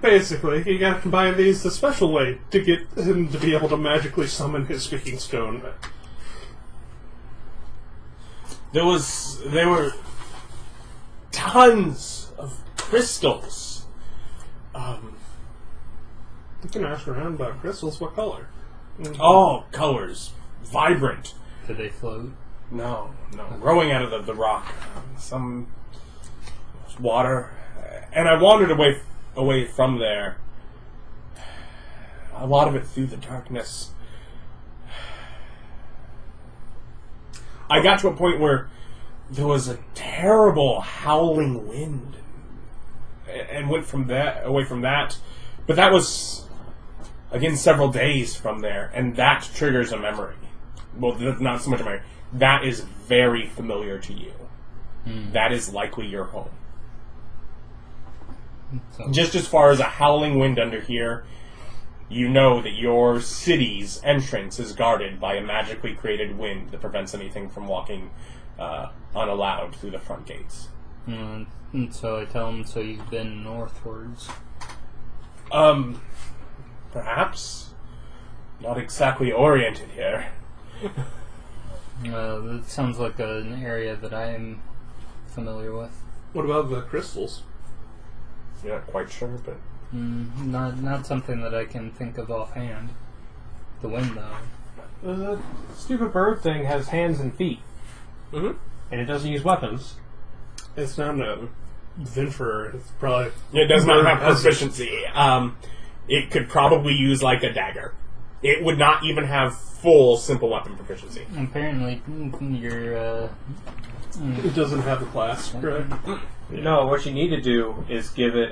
Basically, you got to combine these the special way to get him to be able to magically summon his speaking stone. There were tons of crystals. You can ask around about crystals. What color? All colors. Vibrant. Do they float? No. Growing out of the rock. Some water. And I wandered away from there. A lot of it through the darkness. I got to a point where there was a terrible howling wind. And went away from that. But that was, again, several days from there. And that triggers a memory. Well, not so much a memory. That is very familiar to you. That is likely your home. So, Just as far as a howling wind under here, you know that your city's entrance is guarded by a magically created wind that prevents anything from walking unallowed through the front gates. and so I tell him, so you've been northwards. Perhaps. Not exactly oriented here. That sounds like an area that I am familiar with. What about the crystals? You're not quite sure, but... Not something that I can think of offhand. The wind, though. The stupid bird thing has hands and feet. Mm-hmm. And it doesn't use weapons. It's not a adventurer. It's probably... It does not have proficiency. It could probably use, like, a dagger. It would not even have full simple weapon proficiency. Apparently, you're, It doesn't have a class, correct? No, what you need to do is give it,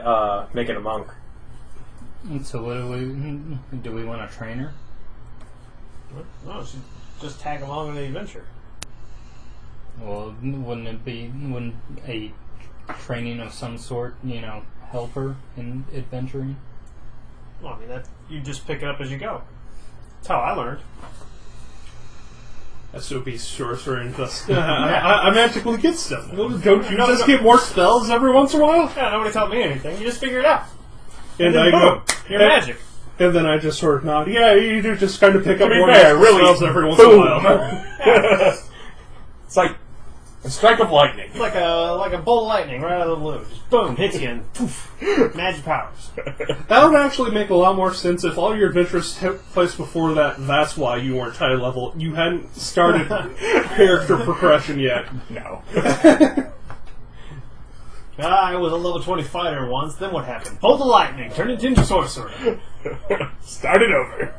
make it a monk. So what do we want a trainer? No, she just tag along in the adventure. Well, wouldn't a training of some sort, help her in adventuring? Well, I mean, that you just pick it up as you go. That's how I learned. That's to be sorcerer and just... I magically get stuff. Don't you just get more spells every once in a while? Yeah, nobody taught me anything. You just figure it out. And then I go... You're magic. And then I just sort of nod. Yeah, you do just kind of pick up To be more fair, really, spells every once in a boom. while. It's like a strike of lightning. It's like a bolt of lightning right out of the blue. Just boom, hits you and poof, magic powers. That would actually make a lot more sense if all your adventures took place before that. That's why you weren't high level. You hadn't started character progression yet. No. I was a level 20 fighter once. Then what happened? Bolt of lightning turned into sorcerer. Start it over.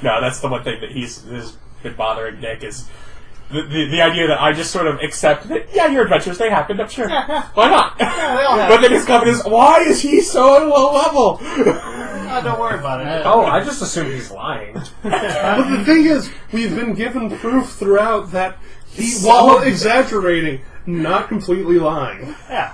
No, that's the one thing that has been bothering Nick is the idea that I just sort of accept that, yeah, your adventures, they happened, I'm sure. Why not? Yeah, they all But happen. then his comment is, why is he so low level? Don't worry about it. Oh, I just assume he's lying. But the thing is, we've been given proof throughout that While exaggerating, not completely lying. Yeah.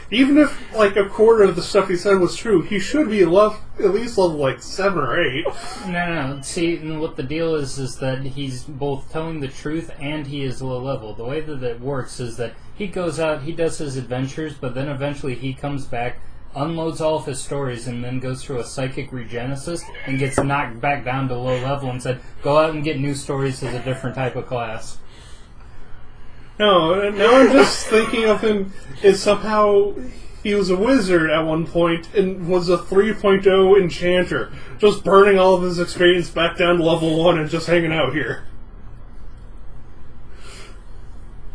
Even if, like, a quarter of the stuff he said was true, he should be at least level, like, 7 or 8. No. See, and what the deal is that he's both telling the truth and he is low level. The way that it works is that he goes out, he does his adventures, but then eventually he comes back, unloads all of his stories, and then goes through a psychic regenesis and gets knocked back down to low level and said, go out and get new stories as a different type of class. No, now I'm just thinking of him as somehow he was a wizard at one point and was a 3.0 enchanter, just burning all of his experience back down to level 1 and just hanging out here.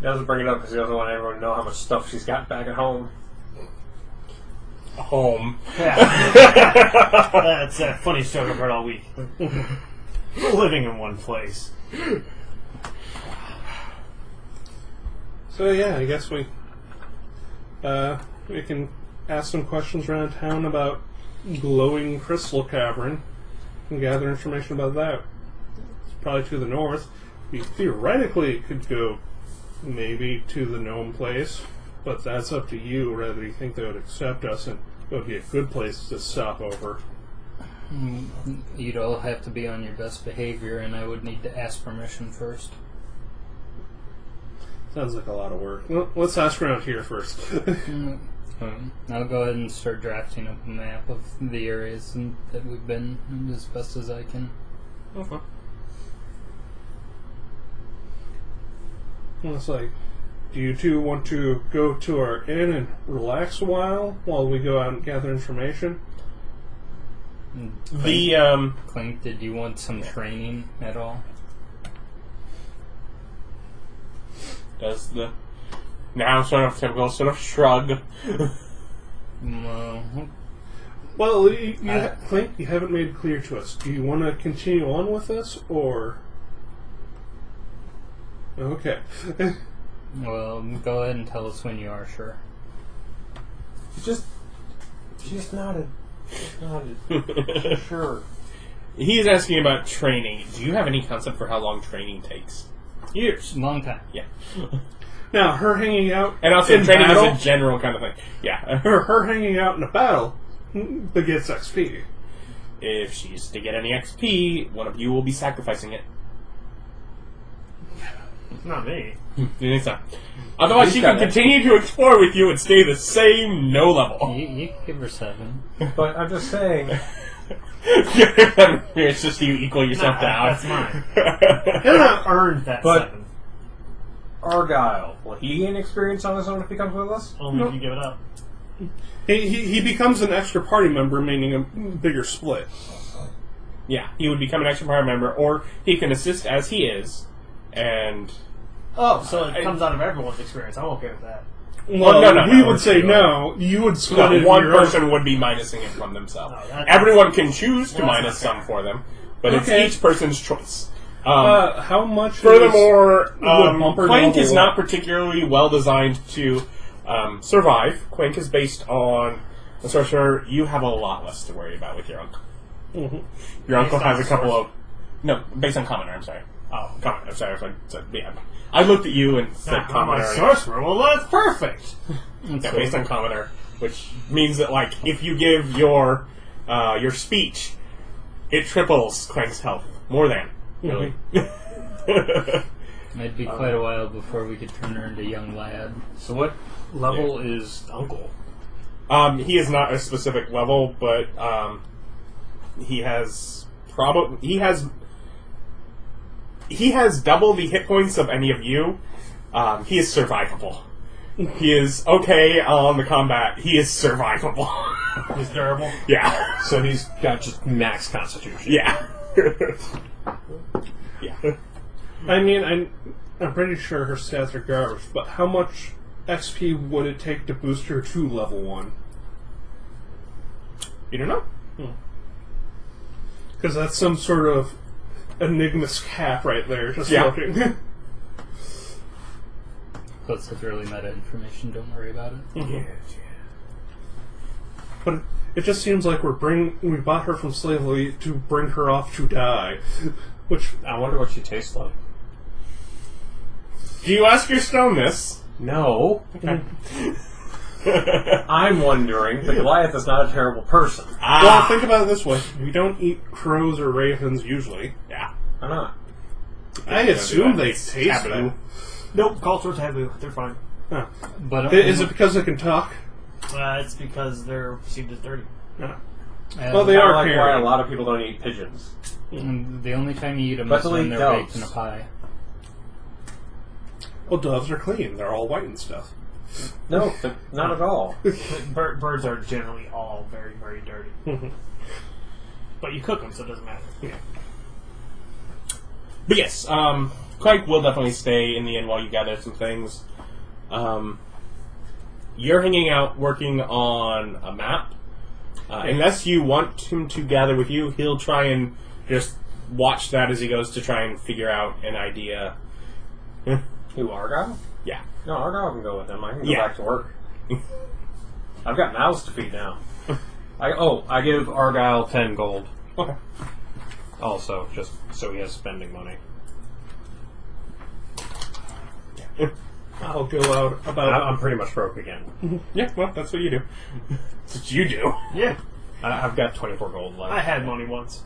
He doesn't bring it up because he doesn't want everyone to know how much stuff she's got back at home. Yeah. That's a funny joke I've heard all week. We're living in one place. So yeah, I guess we can ask some questions around town about glowing crystal cavern and gather information about that. It's probably to the north. We theoretically could go maybe to the gnome place, but that's up to you whether you think they would accept us and it would be a good place to stop over. You'd all have to be on your best behavior, and I would need to ask permission first. Sounds like a lot of work. Well, let's ask around here first. I'll go ahead and start drafting up a map of the areas that we've been as best as I can. Okay. Well, it's like, do you two want to go to our inn and relax a while we go out and gather information? Clank, did you want some training at all? Does the now sort of typical sort of shrug. Well, Clank, you haven't made it clear to us. Do you want to continue on with this, or... Okay. Well, go ahead and tell us when you are sure. Just nodded. Sure. He's asking about training. Do you have any concept for how long training takes? Years. Long time. Yeah. Now, her hanging out and also in training battle, is a general kind of thing. Yeah. her hanging out in a battle begets XP. If she's to get any XP, one of you will be sacrificing it. Not me. You think so? Otherwise, she can continue to explore with you and stay the same no level. You can give her 7. But I'm just saying... It's just you equal yourself down. That's mine. I earned that 7. Argyle, will he gain experience on his own if he comes with us? Only if you give it up. He becomes an extra party member, meaning a bigger split. Yeah, he would become an extra party member, or he can assist as he is, and... Oh, so it comes out of everyone's experience. I'm okay with that. Well, no, we would say no. You would split it. One person would be minusing it from themselves. Everyone can choose to minus some for them, but it's each person's choice. How much? Furthermore, Clank is not particularly well designed to survive. Clank is based on a sorcerer. You have a lot less to worry about with your uncle. Mm-hmm. Your uncle has a couple of... No, based on commoner, I'm sorry. Oh. Commoner, I'm sorry. I looked at you and said commoner. I'm a sorcerer. Well, that's perfect. Yeah, based on commoner, which means that, like, if you give your speech, it triples Clank's health. More than, really. It'd be quite a while before we could turn her into young lad. So what level is Uncle? He is not a specific level, but he has double the hit points of any of you. He is survivable. He is okay on the combat. He is survivable. He's durable. Yeah. So he's got just max constitution. Yeah. Yeah. I mean, I'm pretty sure her stats are garbage, but how much XP would it take to boost her to level 1? You don't know? Because that's some sort of enigma's cap right there, just looking. That's such early meta information, don't worry about it. Yeah. But it just seems like we bought her from slavery to bring her off to die. Which I wonder what she tastes like. Do you ask your stone this? No. Okay. I'm wondering, the Goliath is not a terrible person. Well, think about it this way. We don't eat crows or ravens usually. Yeah. Why not? I assume they taste taboo. good. Nope, cultural taboo. They're fine. Huh. But Is it because they can talk? It's because they're perceived as dirty. Well, they are like why carrion. a lot of people don't eat pigeons. the only time you eat them But is they'll when eat they're doves. baked in a pie. Well, doves are clean. They're all white and stuff. No, not at all. Birds are generally all very, very dirty. But you cook them, so it doesn't matter. But yes, Clank will definitely stay in the inn while you gather some things. You're hanging out working on a map. Unless you want him to gather with you, he'll try and just watch that as he goes to try and figure out an idea. Who, Argyle? Yeah. No, Argyle can go with him. I can go Yeah. back to work. I've got mouths to feed now. I give Argyle 10 gold. Okay. Also, just so he has spending money. I'll go out about... I'm pretty much broke again. Yeah, well, that's what you do. That's what you do. Yeah, I've got 24 gold left. I had money once.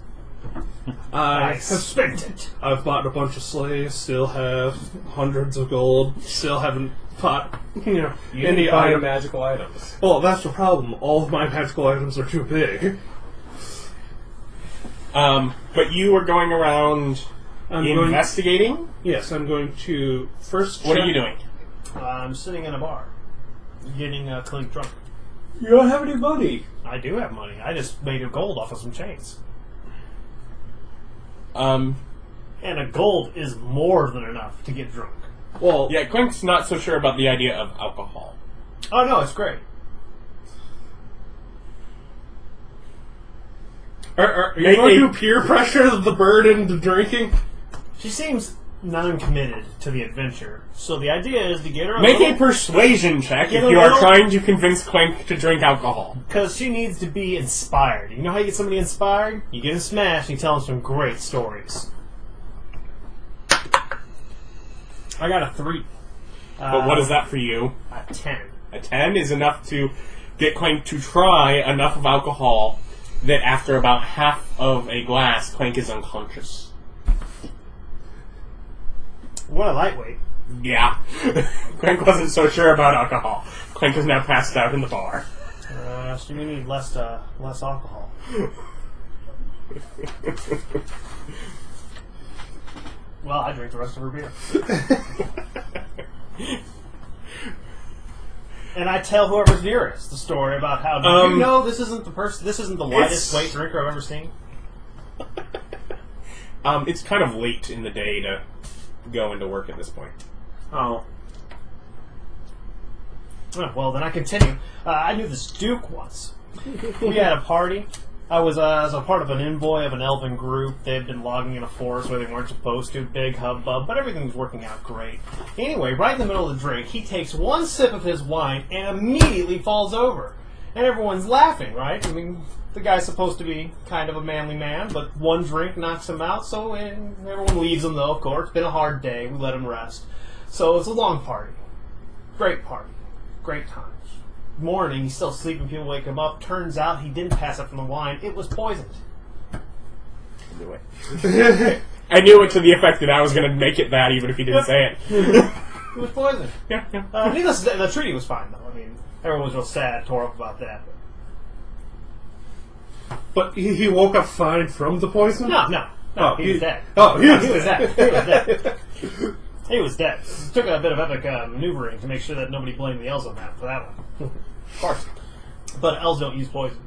I I spent it. I've bought a bunch of slaves, still have hundreds of gold, still haven't bought, You any didn't buy item. magical items. Well, that's the problem. All of my magical items are too big. But you were going around investigating? Yes, I'm going to first What are check- you doing? I'm sitting in a bar, getting Clink drunk. You don't have any money. I do have money. I just made a gold off of some chains. And a gold is more than enough to get drunk. Well, Yeah, Clink's not so sure about the idea of alcohol. Oh no, it's great. are you Make going a- to peer pressure the bird into drinking? She seems non-committed to the adventure, so the idea is to get her Make a persuasion check Get if a you are little- trying to convince Clink to drink alcohol. because she needs to be inspired. You know how you get somebody inspired? You get them smashed and you tell them some great stories. I got a 3. But what is that for you? A 10. A 10 is enough to get Clank to try enough of alcohol that after about half of a glass, Clank is unconscious. What a lightweight. Yeah. Clank wasn't so sure about alcohol. Clank is now passed out in the bar. So we need less alcohol. Well, I drink the rest of her beer. And I tell whoever's nearest the story about how, do you know this isn't the person, this isn't the lightest weight drinker I've ever seen? It's kind of late in the day to go into work at this point. Oh. Oh, well, then I continue. I knew this Duke once. We had a party. I was as a part of an envoy of an elven group. They had been logging in a forest where they weren't supposed to. Big hubbub, but everything was working out great. Anyway, right in the middle of the drink, he takes one sip of his wine and immediately falls over. And everyone's laughing, right? I mean, the guy's supposed to be kind of a manly man, but one drink knocks him out, so everyone leaves him, though, of course. It's been a hard day. We let him rest. So it's a long party. Great party. Great times. Morning, he's still sleeping, people wake him up. Turns out he didn't pass up from the wine. It was poisoned. I knew it. I knew it to the effect that I was going to make it that even if he didn't say it. It was poisoned. Yeah. Needless to say, the treaty was fine, though. I mean, everyone was real sad, tore up about that. But he woke up fine from the poison? No, Oh, he was dead. Oh, He was dead. He was dead. He was dead. It took a bit of epic maneuvering to make sure that nobody blamed the elves on that for that one. Of course. But elves don't use poison.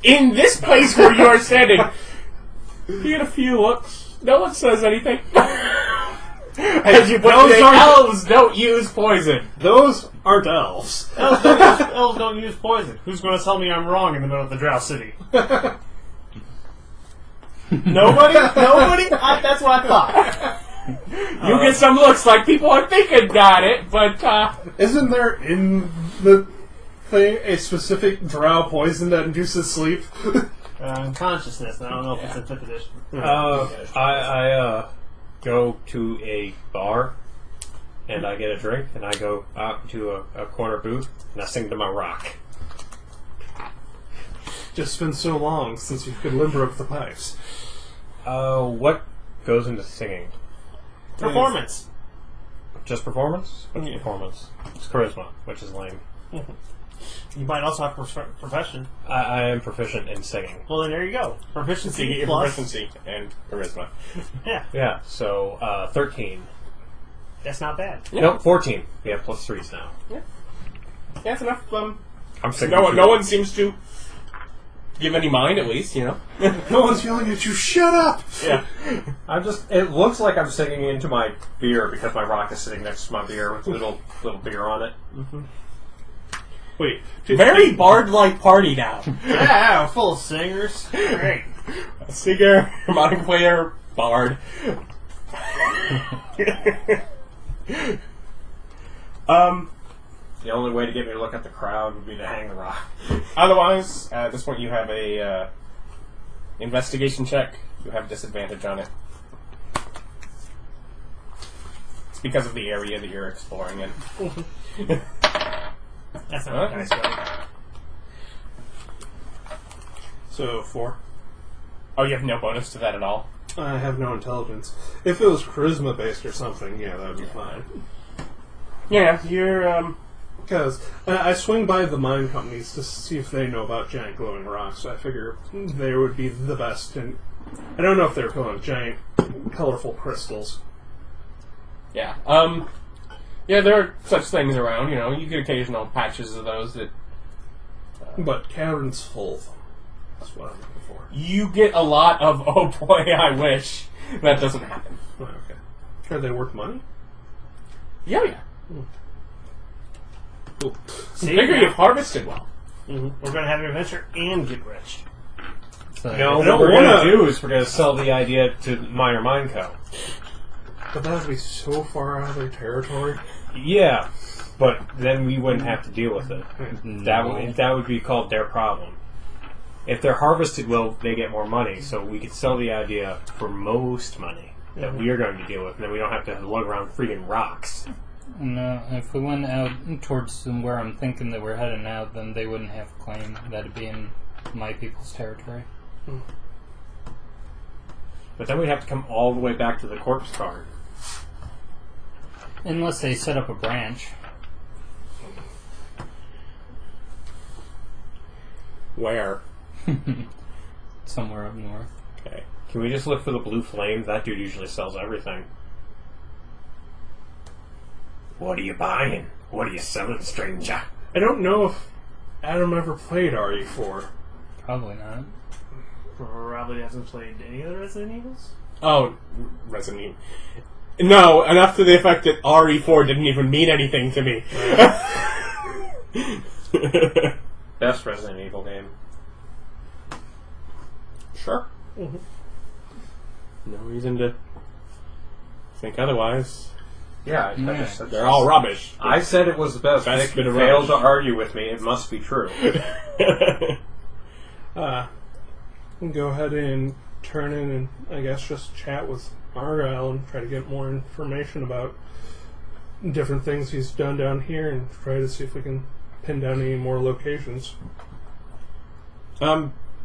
In this place where you are standing, you get a few looks. No one says anything. As you put Those it, are- elves don't use poison. Those aren't elves. Elves don't use poison. Who's going to tell me I'm wrong in the middle of the Drow City? Nobody? Nobody? That's what I thought. You get some looks like people are thinking got it, but Isn't there in the thing a specific drow poison that induces sleep? Consciousness. I don't know if it's in 5th edition. go to a bar and I get a drink and I go out to a corner booth and I sing to my rock. Just been so long since you could limber up the pipes. What goes into singing? Performance. Just performance? What's performance? It's charisma, which is lame. You might also have profession. I am proficient in singing. Well, then there you go. Proficiency So you get your plus... proficiency and charisma. Yeah, Yeah, so 13. that's not bad. Yeah. Nope, 14. We have plus 3s now. Yeah, that's enough. I'm singing. No one seems to give any mind, at least, you know. No one's yelling at you, shut up! Yeah. It looks like I'm singing into my beer because my rock is sitting next to my beer with a little beer on it. Mm-hmm. Wait. Very bard-like party now. Yeah, full of singers. Great. A singer, harmonica player, bard. The only way to get me to look at the crowd would be to hang the rock. Otherwise, at this point, you have a investigation check. You have disadvantage on it. It's because of the area that you're exploring in. That's not nice, right? So, 4. Oh, you have no bonus to that at all? I have no intelligence. If it was charisma-based or something, yeah, that would be fine. Yeah, you're, Because I swing by the mine companies to see if they know about giant glowing rocks. I figure they would be the best. And I don't know if they're calling giant, colorful crystals. Yeah. Yeah, there are such things around, you know. You get occasional patches of those that... But caverns full of them. That's what I'm looking for. You get a lot of, oh boy, I wish. That doesn't happen. Oh, okay. Are they worth money? Yeah. Cool. See, Figure you've harvested well. We're going to have an adventure and get rich. So, No, I don't what we're going wanna- to do is we're going to sell the idea to Minor Mine Co. But that would be so far out of their territory. Yeah, but then we wouldn't have to deal with it. No. That would be called their problem. If they're harvested well, they get more money, so we could sell the idea for most money that we are going to deal with, and then we don't have to lug around freaking rocks. No, if we went out towards where I'm thinking that we're heading out, then they wouldn't have claim. That'd be in my people's territory. But then we'd have to come all the way back to the corpse card. Unless they set up a branch. Where? Somewhere up north. Okay. Can we just look for the blue flame? That dude usually sells everything. What are you buying? What are you selling, stranger? I don't know if Adam ever played RE4. Probably not. Probably hasn't played any of the Resident Evils. Oh, Resident Evil. No, enough to the effect that RE4 didn't even mean anything to me. Best Resident Evil game. Sure. No reason to think otherwise. Yeah, I Yeah. just said They're all rubbish. I said it was the best. Best Nick bit of failed rubbish. to argue with me. It must be true. Go ahead and turn in and, I guess, just chat with Argyle and try to get more information about different things he's done down here and try to see if we can pin down any more locations.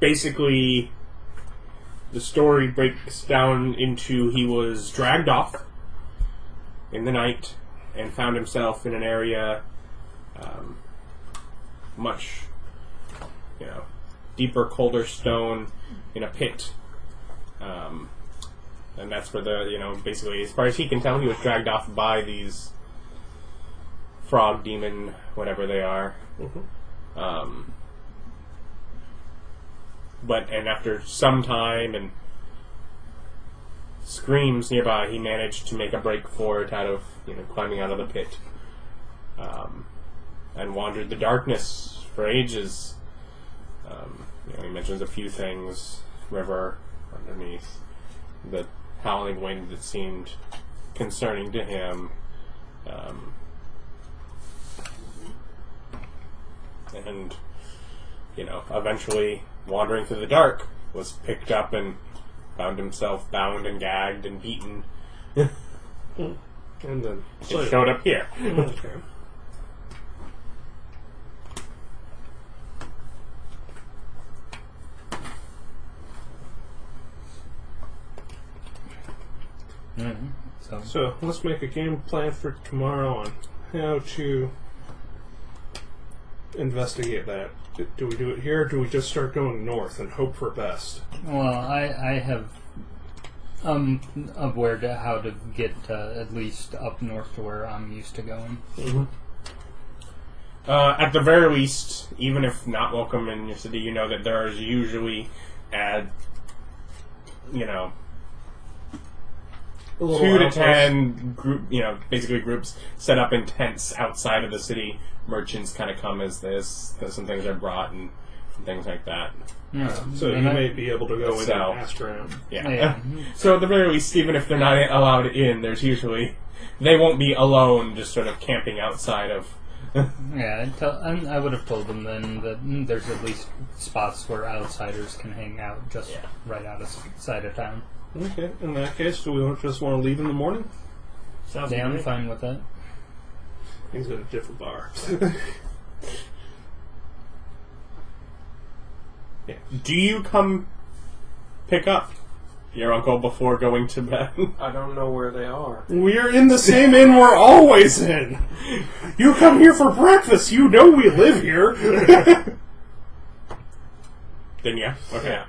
Basically, the story breaks down into he was dragged off in the night and found himself in an area much, deeper, colder stone in a pit. And that's where basically, as far as he can tell, he was dragged off by these frog demon, whatever they are. And after some time and screams nearby, he managed to make a break for it out of, climbing out of the pit. And wandered the darkness for ages. He mentions a few things, river underneath, the howling wind that seemed concerning to him. And, eventually wandering through the dark, was picked up and found himself bound and gagged and beaten And then It showed up here. Okay. So let's make a game plan for tomorrow on how to investigate that. Do we do it here, or do we just start going north and hope for best? Well, I have aware to how to get at least up north to where I'm used to going. Mm-hmm. At the very least, even if not welcome in your city, you know that there is usually, 2 to 10 group, basically groups set up in tents outside of the city. Merchants kind of come as some things are brought and things like that. So you may be able to go in and ask around. Yeah. So at the very least, even if they're not allowed in, there's usually they won't be alone, just sort of camping outside of. Yeah, I would have told them then that there's at least spots where outsiders can hang out just right outside of town. Okay, in that case, do we just want to leave in the morning? Sounds Yeah, I'm great. fine with that. He's at a different bar. Yeah. Do you come pick up your uncle before going to bed? I don't know where they are. We're in the same inn we're always in. You come here for breakfast. You know we live here. Then yeah. Okay. Yeah.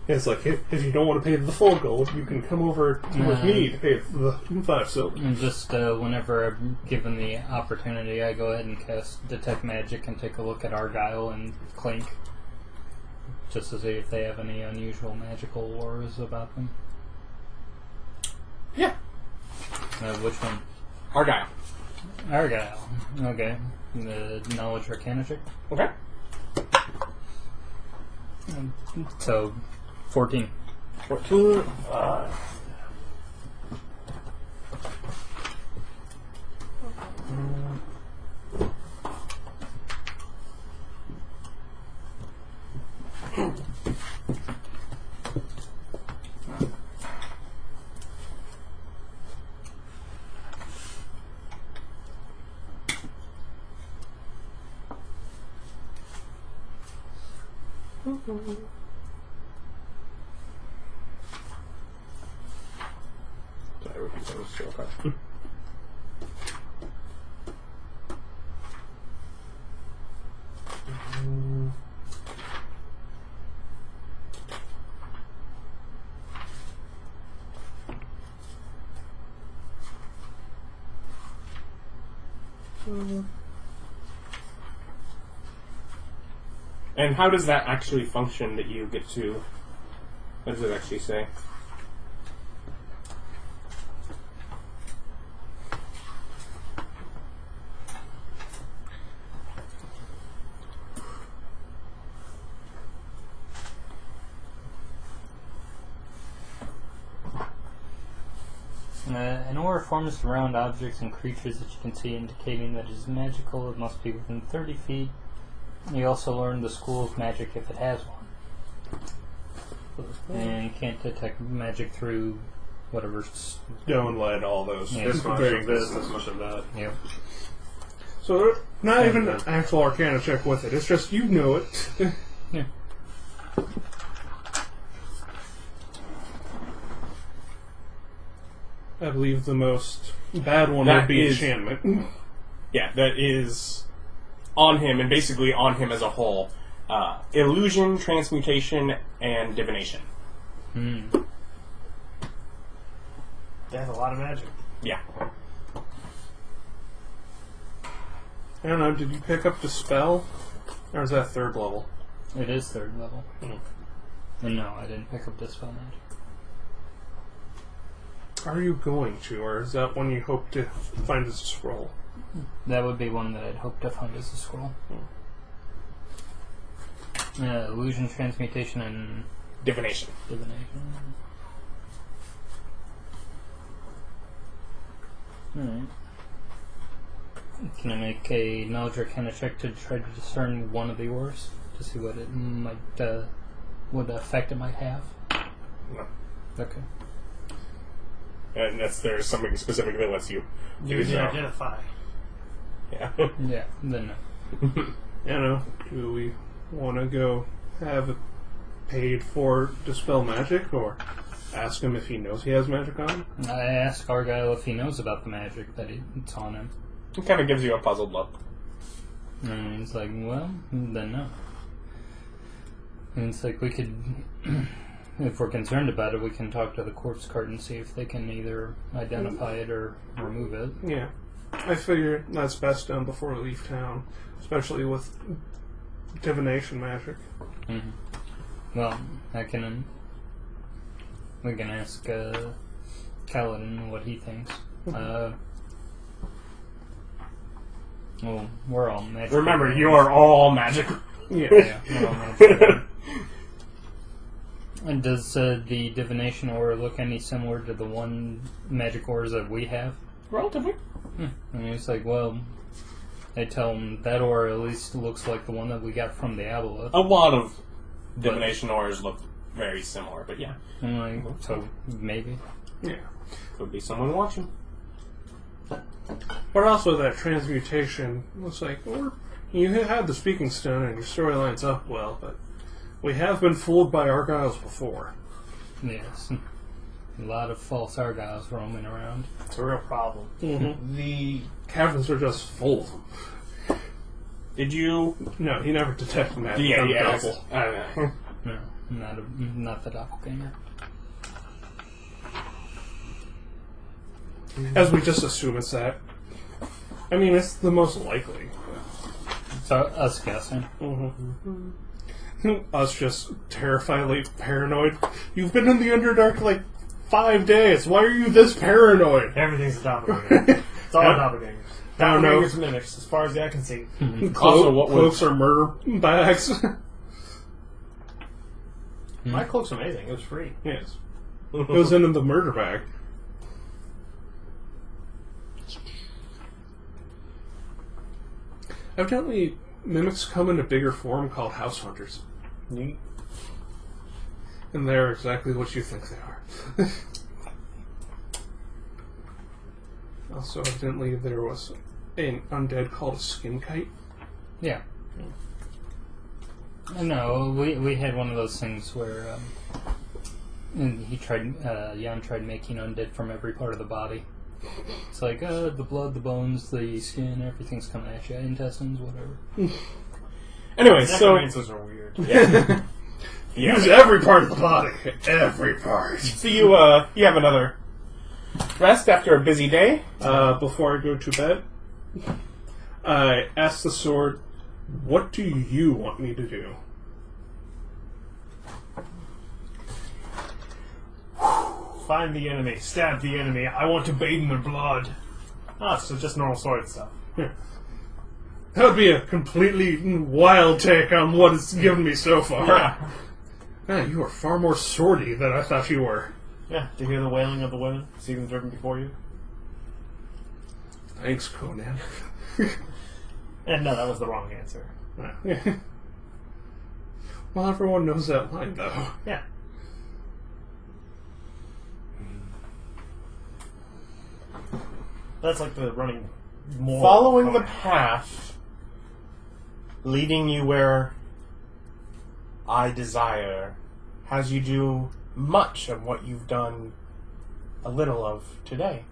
It's like, if you don't want to pay the full gold, you can come over with me to pay the 5 silver. And just whenever I'm given the opportunity, I go ahead and cast Detect Magic and take a look at Argyle and Clank, just to see if they have any unusual magical auras about them. Yeah. Which one? Argyle. Argyle. Okay. The Knowledge Arcana check. Okay. So, 14. 14. Okay. And how does that actually function that you get to... What does it actually say? An aura forms around objects and creatures that you can see, indicating that it is magical. It must be within 30 feet. You also learn the school of magic if it has one. And can't detect magic through whatever. Don't let all those. Yeah. This much very of this much of that. Yep. So, not even an actual Arcana check with it. It's just, you know it. Yeah. I believe the most bad one That would be is- enchantment. Yeah, that is on him, and basically on him as a whole. Illusion, transmutation, and divination. That's a lot of magic. Yeah. I don't know, did you pick up Dispel? Or is that 3rd level? It is 3rd level. And no, I didn't pick up Dispel Magic. Are you going to, or is that one you hope to find as a scroll? That would be one that I'd hope to find as a scroll. Illusion, transmutation, and Divination. divination. Alright. Can I make a knowledge arcana check to try to discern one of the ores to see what it might, what effect it might have? No. Okay. Unless there's something specific that lets you You can identify. Yeah. Yeah, then no. Do we want to go have it paid for Dispel Magic, or ask him if he knows he has magic on him? I ask Argyle if he knows about the magic that it's on him. It kind of gives you a puzzled look. And he's like, well, then no. And it's like, we could, if we're concerned about it, we can talk to the corpse cart and see if they can either identify it or remove it. Yeah. I figure that's best done before we leave town, especially with divination magic. Mm-hmm. Well, we can ask Kalidan what he thinks. Well, we're all magic. Remember, you are all magic. Yeah, we're all magic. And does the divination ore look any similar to the one magic ores that we have? Relatively. And he's like, well, I tell him that ore at least looks like the one that we got from the Aboleth. A lot of divination ores look very similar, but yeah. I'm like, so maybe. Yeah. Could be someone watching. But also that transmutation looks like, you had the speaking stone and your story lines up well, but we have been fooled by Argyles before. Yes. A lot of false Argyles roaming around. It's a real problem. Mm-hmm. The caverns are just full of them. Did you? No, he never detected magic. Yeah. Double. I don't know. No, not the doppelganger. As we just assume it's that. I mean, it's the most likely. So, us guessing. Mm-hmm. Us just terrifiedly paranoid. You've been in the Underdark like 5 days. Why are you this paranoid? everything's a doppelganger. It's all doppelgangers. I don't know. Doppelgangers mimics, as far as the eye can see. Also, what cloaks are murder bags. My cloak's amazing. It was free. Yes. It was in the murder bag. Evidently, mimics come in a bigger form called house hunters. Neat. And they're exactly what you think they are. Also, evidently, there was an undead called a skin kite. Yeah. No, we had one of those things where and Jan tried making undead from every part of the body. It's like, the blood, the bones, the skin, everything's coming at you. Intestines, whatever. Anyway, so... Necromancers are weird. Yeah. Use every part of the body. Every part. So you have another rest after a busy day? Before I go to bed, I ask the sword, what do you want me to do? Find the enemy. Stab the enemy. I want to bathe in their blood. Ah, so just normal sword stuff. That would be a completely wild take on what it's given me so far. Yeah. Man, you are far more swordy than I thought you were. Yeah, to hear the wailing of the women, see them driven before you. Thanks, Conan. And no, that was the wrong answer. Well, everyone knows that line, though. Yeah. That's like the running more. Following the path leading you where I desire has you do much of what you've done a little of today.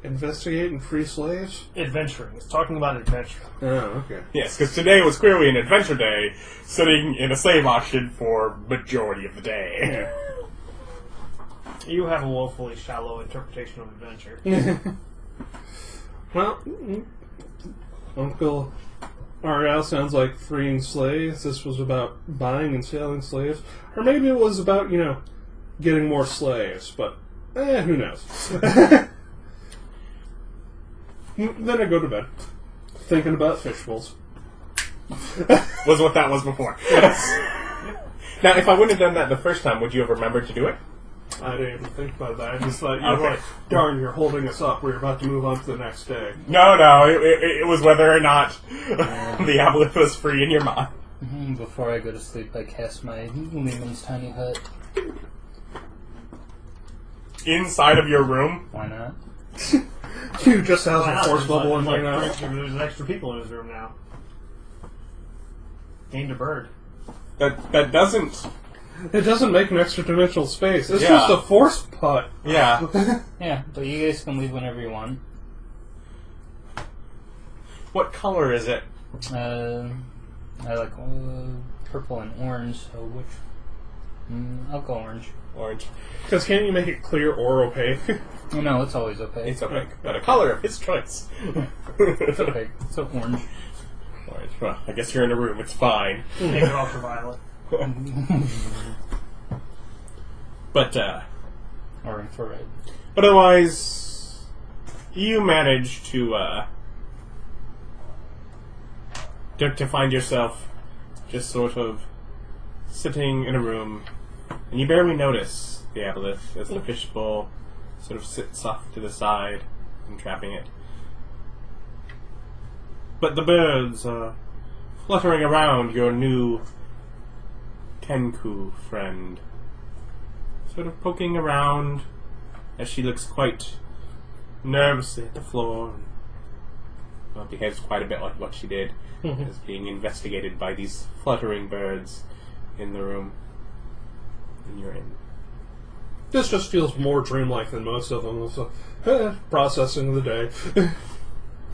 Investigate and free slaves? Adventuring. It's talking about adventure. Oh, okay. Yes, because today was clearly an adventure day, sitting in a slave auction for majority of the day. You have a woefully shallow interpretation of adventure. Well, Uncle Argyle sounds like freeing slaves. This was about buying and selling slaves. Or maybe it was about, getting more slaves. But, who knows. Then I go to bed, thinking about fish bowls. Was what that was before. Yes. Now, if I wouldn't have done that the first time, would you have remembered to do it? I didn't even think about that. I just thought, Okay. darn, you're holding us up. We're about to move on to the next day. No, it was whether or not the aboleth was free in your mind. Before I go to sleep, I cast my Lehman's tiny hut. inside of your room? Why not? You just has Wow, a force level in like, right now. there's extra people in his room now. Gained a bird. That doesn't... It doesn't make an extra dimensional space. It's Yeah. just a force putt. Yeah. Yeah, but you guys can leave whenever you want. What color is it? I like purple and orange, so which... I'll go orange. Orange. Because can't you make it clear or opaque? Oh, no, it's always opaque. It's opaque, but a color of his choice. It's opaque. It's orange. Orange. Well, I guess you're in a room. It's fine. Make it ultraviolet. But, Or infrared. but otherwise, you manage to find yourself just sort of sitting in a room, and you barely notice the aboleth as the fishbowl sort of sits off to the side, entrapping it. But the birds are fluttering around your new kenku friend, sort of poking around as she looks quite nervously at the floor. Well, behaves quite a bit like what she did, is being investigated by these fluttering birds in the room. And you're in. This just feels more dreamlike than most of them. So, processing the day.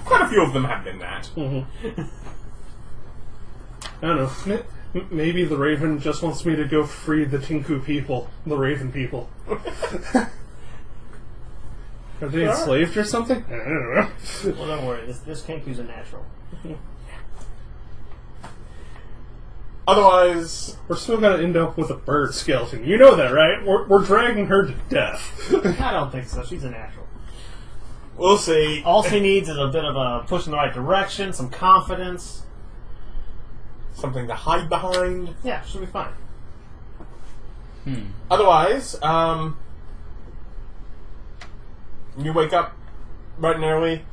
Quite a few of them have been that. I don't know. Maybe the Raven just wants me to go free the Tinku people. The Raven people. Are they enslaved or something? I don't know. Well, don't worry. This kenku's a natural. Otherwise, We're still gonna end up with a bird skeleton. You know that, right? We're dragging her to death. I don't think so. She's a natural. we'll see. All she needs is a bit of a push in the right direction, some confidence. Something to hide behind. Yeah, she'll be fine. Otherwise, you wake up bright and early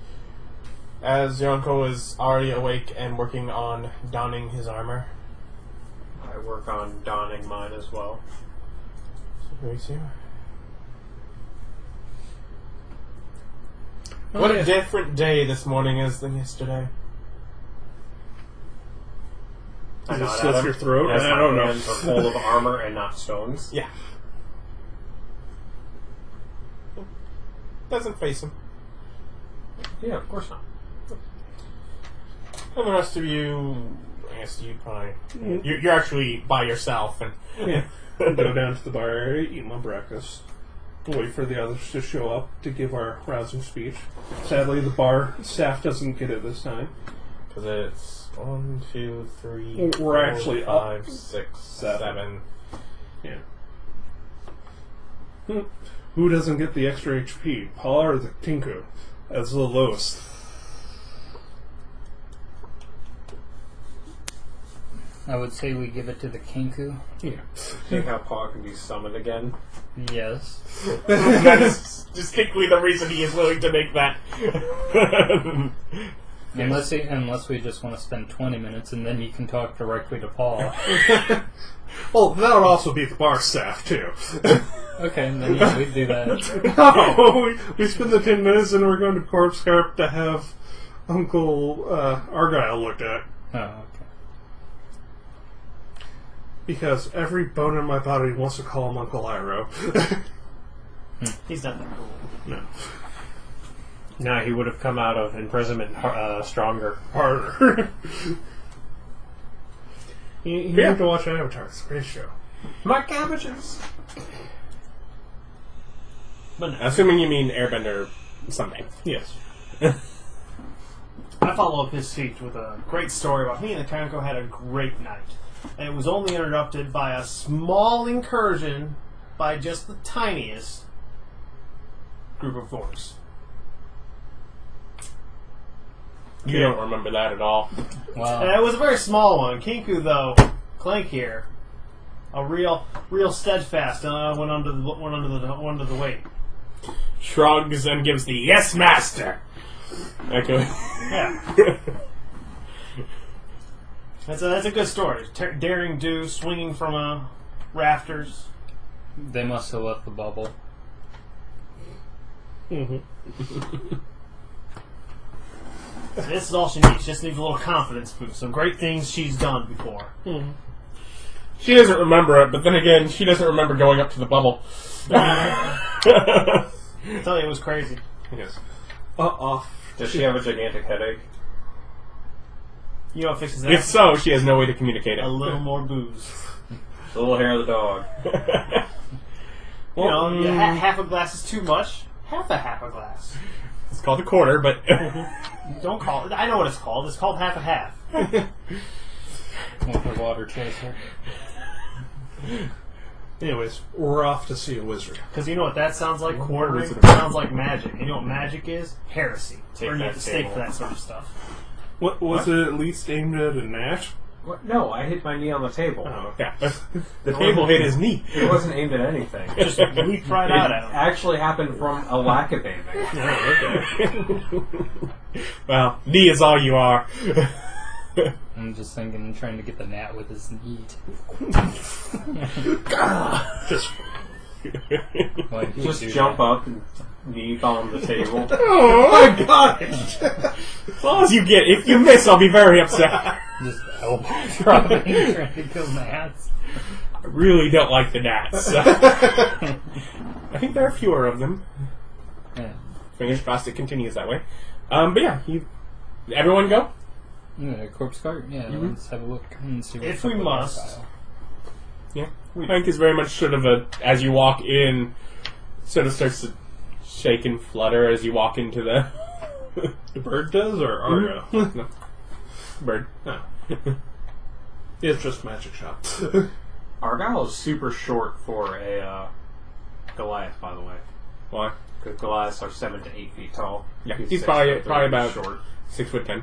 as your uncle is already awake and working on donning his armor. I work on donning mine as well. What a different day this morning is than yesterday. Does it slit your throat? As I my don't know. hands are full of armor and not stones. Yeah. Doesn't face him. Yeah, of course not. And the rest of you, I guess you probably... You're actually by yourself. And Yeah. Go down to the bar area, eat my breakfast. Wait for the others to show up to give our rousing speech. Sadly, the bar staff doesn't get it this time. Because it's 1, 2, 3, We're 4, actually 5, up 6, 7. 7. Yeah. Who doesn't get the extra HP? Paula or the Tinku? As the lowest. I would say we give it to the kenku. Yeah. See how Paul can be summoned again? Yes. That is distinctly the reason he is willing to make that. Unless we just want to spend 20 minutes and then you can talk directly to Paul. Well, that would also be the bar staff, too. Okay, then yeah, we'd do that. No! We spend the 10 minutes and we're going to Corpse Carp to have Uncle Argyle looked at. Oh, okay. Because every bone in my body wants to call him Uncle Iro. He's not that cool. No. Nah, he would have come out of imprisonment stronger. Harder. You have to watch Avatar. It's a great show. My cabbages! But no. Assuming you mean Airbender something. Yes. I follow up his speech with a great story about me and the Kenku had a great night. And it was only interrupted by a small incursion by just the tiniest group of orcs. You don't remember that at all. Wow. And it was a very small one. Kenku, though, Clank here, a real steadfast, went under the weight. Shrugs and gives the yes, master. Echo. Yeah. That's a good story. Daring do, swinging from rafters. They must have left the bubble. Mm-hmm. This is all she needs. She just needs a little confidence boost. Some great things she's done before. Mm-hmm. She doesn't remember it, but then again, she doesn't remember going up to the bubble. I tell you, it was crazy. Yes. Does she have a gigantic headache? You know what fixes that? If so, she has no way to communicate it. A little more booze. The little hair of the dog. Half a glass is too much. Half a glass. It's called a quarter, but... Don't call it. I know what it's called. It's called half a half. With a water chaser. Anyways, we're off to see a wizard. Because you know what that sounds like? Quartering sounds like magic. And you know what magic is? Heresy. Take Or you that have to stake table. for that sort of stuff. What was it at least aimed at a gnat? What? No, I hit my knee on the table. Oh. Yeah. The table hit his knee. It wasn't aimed at anything. Just leap right out at him. Actually happened from a lack of aiming. Oh, okay. Well, knee is all you are. I'm just thinking, trying to get the gnat with his knee. Just Like, Just do jump that. up and knee on the table. Oh my god! As long as you get, if you miss, I'll be very upset. Just elbow dropping, trying to kill gnats. I really don't like the gnats. I think there are fewer of them. Yeah. Fingers crossed it continues that way. But yeah, everyone go? Yeah, corpse cart? Yeah, let's have a look and see what's If up we with our must. file. Yeah. I think it's very much sort of as you walk in, sort of starts to shake and flutter as you walk into the... the bird does, or Argyle? No. Bird. No. It's just magic shop. Argyle is super short for a Goliath, by the way. Why? Because Goliaths are 7 to 8 feet tall. Yeah, he's 6 probably foot, so about he's short. 6'10".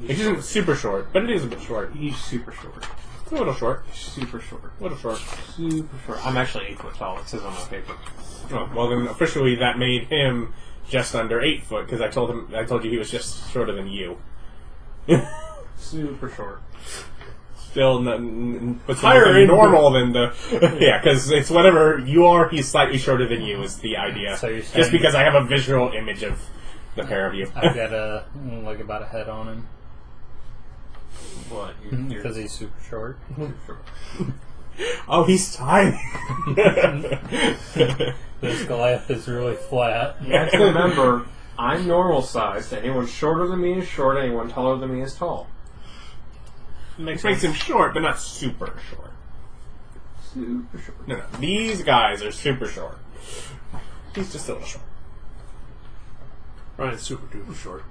Which isn't super short, but it is a bit short. He's super short. It's a little short. Super short. A little short. Super short. I'm actually 8 foot tall. It says on my paper. Oh, well then officially that made him just under 8 foot, because I told you he was just shorter than you. Super short. Still puts him Higher within in normal than the... Yeah, because it's whatever you are, he's slightly shorter than you is the idea. So you're Just saying- because I have a visual image of the pair of you. I've got about a head on him. What? Because he's super short. super short. Oh, he's tiny. This Goliath is really flat. You have to remember, I'm normal sized. Anyone shorter than me is short. Anyone taller than me is tall. Makes him short, but not super short. Super short. No. These guys are super short. He's just a little short. Ryan's super duper short.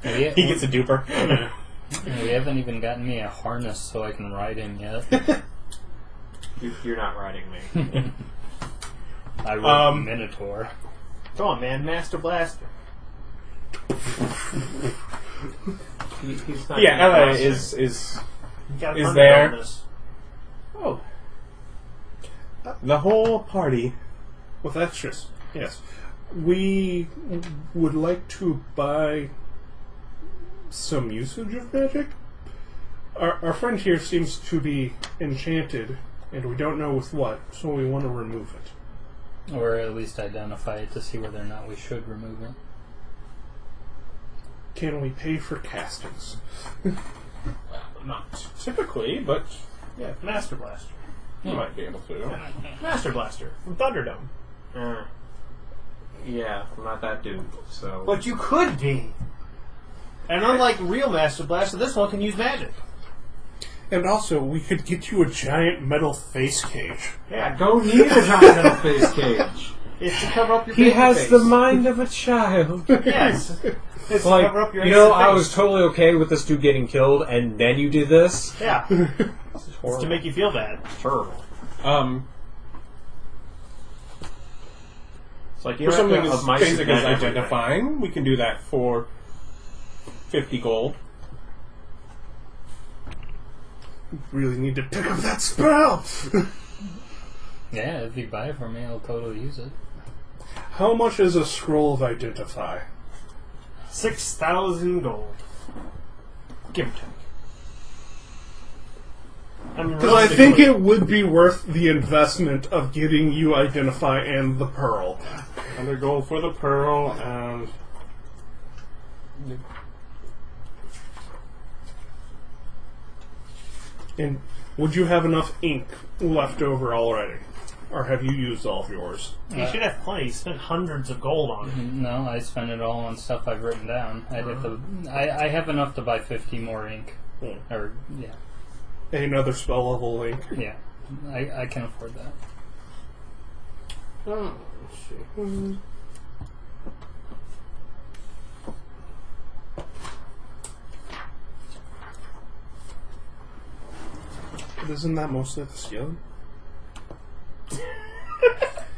He gets a duper. We haven't even gotten me a harness so I can ride him yet. You're not riding me. I rode Minotaur. Come on, man. Master Blaster. He's not Yeah, gonna LA cross is You gotta Is run there- down this. Oh, the whole party. with extras. Yes. We would like to buy some usage of magic. Our friend here seems to be enchanted, and we don't know with what, so we want to remove it. Or at least identify it to see whether or not we should remove it. Can we pay for castings? Not typically, but Yeah, Master Blaster. you might be able to. Master Blaster from Thunderdome. Yeah, I'm not that dude. So. But you could be. And unlike real Master Blaster, this one can use magic. And also, we could get you a giant metal face cage. Yeah, don't need a giant metal face cage. It's to cover up your He baby has face. the mind of a child. Yes. It's to Like, cover up your you know, innocent I face. was totally okay with this dude getting killed, and then you did this. Yeah. This is It's horrible. to make you feel bad. terrible. It's like you For don't have something to as have mice basic as and everything. identifying, we can do that for 50 gold. Really need to pick up that spell! Yeah, if you buy it from me, I'll totally use it. How much is a scroll of identify? 6,000 gold. Give or take. I mean, Because I think realistically- it would be worth the investment of getting you identify and the pearl. 100 gold for the pearl, and... And would you have enough ink left over already? Or have you used all of yours? You should have plenty. You spent hundreds of gold on it. No, I spend it all on stuff I've written down. I have enough to buy 50 more ink. Or, yeah. Another spell level ink. Yeah. I can afford that. Oh, let's see. But isn't that mostly the skill?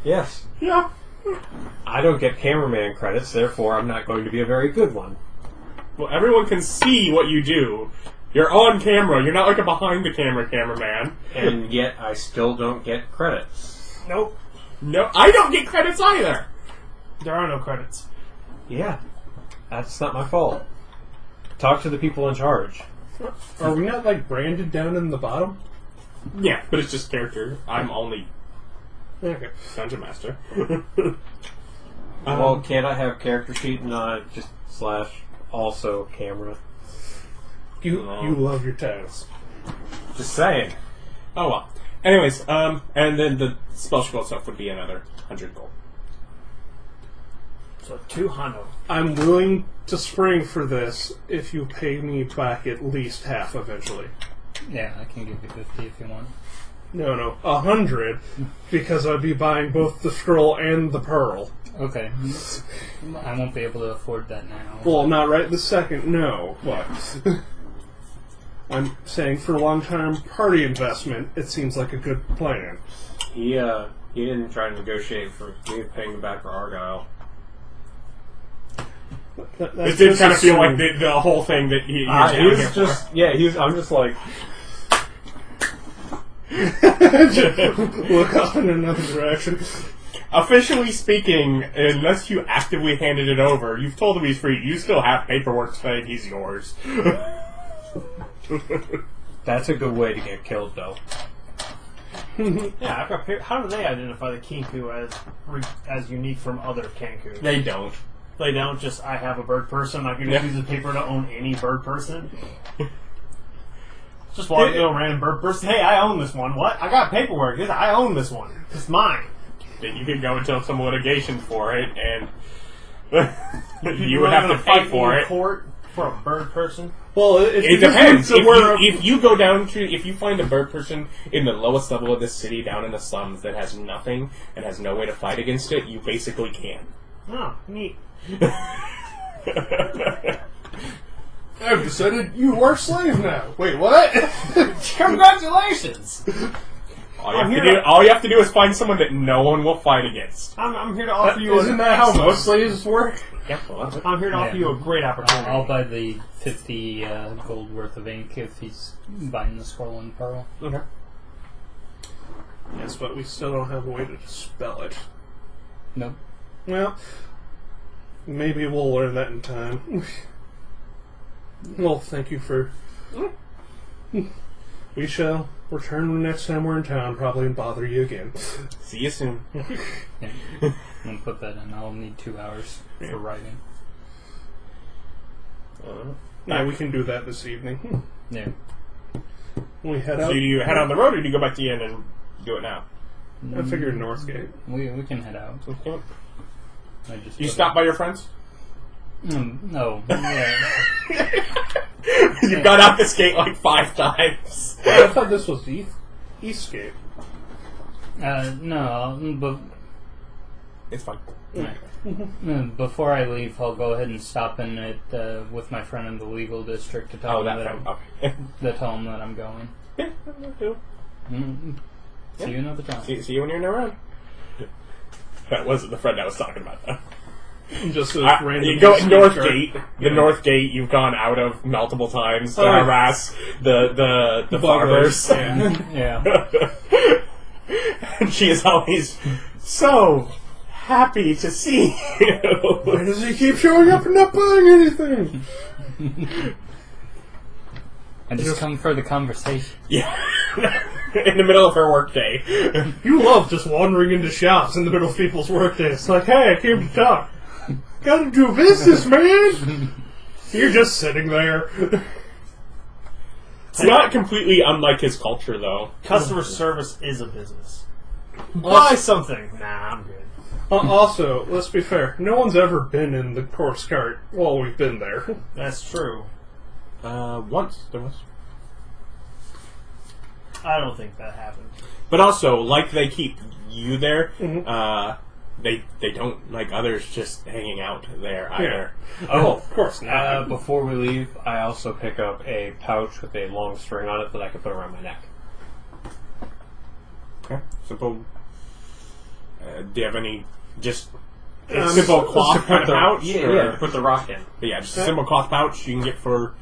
Yes. Yeah. I don't get cameraman credits, therefore I'm not going to be a very good one. Well, everyone can see what you do. You're on camera. You're not like a behind-the-camera cameraman. And yet I still don't get credits. Nope. No, I don't get credits either. There are no credits. Yeah. That's not my fault. Talk to the people in charge. Are we not, like, branded down in the bottom? Yeah, but it's just character. I'm only Okay. Dungeon Master. Well, can't I have character sheet and not just / also camera? You love your tags. Just saying. Oh well. Anyways, and then the spell scroll stuff would be another 100 gold. So 200. I'm willing to spring for this if you pay me back at least half eventually. Yeah, I can give you 50 if you want. No, 100, because I'd be buying both the scroll and the pearl. Okay. I won't be able to afford that now. Well, not right this second, no, but I'm saying for long-term party investment, it seems like a good plan. He didn't try to negotiate for me paying him back for Argyle. It did kind of feel like the whole thing that he was just for. Yeah, I'm just like... Look off in another direction. Officially speaking, unless you actively handed it over, you've told him he's free. You still have paperwork saying he's yours. That's a good way to get killed, though. Yeah, I've got. How do they identify the kenku as unique from other kenku? They don't. They don't. Just I have a bird person. I can just use the paper to own any bird person. Just walk into a random bird person. Hey, I own this one. What? I got paperwork. I own this one. It's mine. Then you could go into some litigation for it, and you would have to pay for it. Court for a bird person. Well, it depends. If you go down to, if you find a bird person in the lowest level of this city, down in the slums, that has nothing and has no way to fight against it, you basically can. Oh, neat. I've decided you are slave now. Wait, what? Congratulations! All you have to do is find someone that no one will fight against. I'm here to offer you. Isn't that how most slaves work? Yeah, well, I'm here to offer you a great opportunity. I'll buy the 50 gold worth of ink if he's buying the scroll and pearl. okay. Yes, but we still don't have a way to spell it. Nope. Well, maybe we'll learn that in time. Well, thank you for... We shall return the next time we're in town, probably, and bother you again. See you soon. Yeah. I'm going to put that in. I'll need 2 hours for writing. Yeah, we can do that this evening. Yeah. We head So out. do you head on the road, or do you go back to the inn and do it now? I figured Northgate. We can head out. Okay. You put stop by your friends? No. Yeah. You got out this gate like 5 times. I thought this was Eastgate. No, but It's fine. before I leave, I'll go ahead and stop in it with my friend in the legal district to tell him tell him that I'm going. Yeah, See you another time. See you when you're around. That wasn't the friend I was talking about, though. Just a random. You go North Gate. The North Gate you've gone out of multiple times to harass the farmers. Yeah. And she is always so happy to see you. Why does he keep showing up and not buying anything? I just come for the conversation. Yeah. in the middle of her workday. You love just wandering into shops in the middle of people's workday. It's like, hey, I came to talk. Gotta do business, man! You're just sitting there. It's not completely unlike his culture, though. Customer service is a business. Buy something. Nah, I'm good. Also, let's be fair. No one's ever been in the corpse cart while we've been there. That's true. Once there was. I don't think that happened. But also, like they keep you there, Mm-hmm. they don't like others just hanging out there either. Yeah. Oh, of course not. Before we leave, I also pick up a pouch with a long string on it that I can put around my neck. Okay. Simple. Do you have any just simple cloth kind of pouch? Yeah, put the rock in. But yeah, just a simple cloth pouch you can get for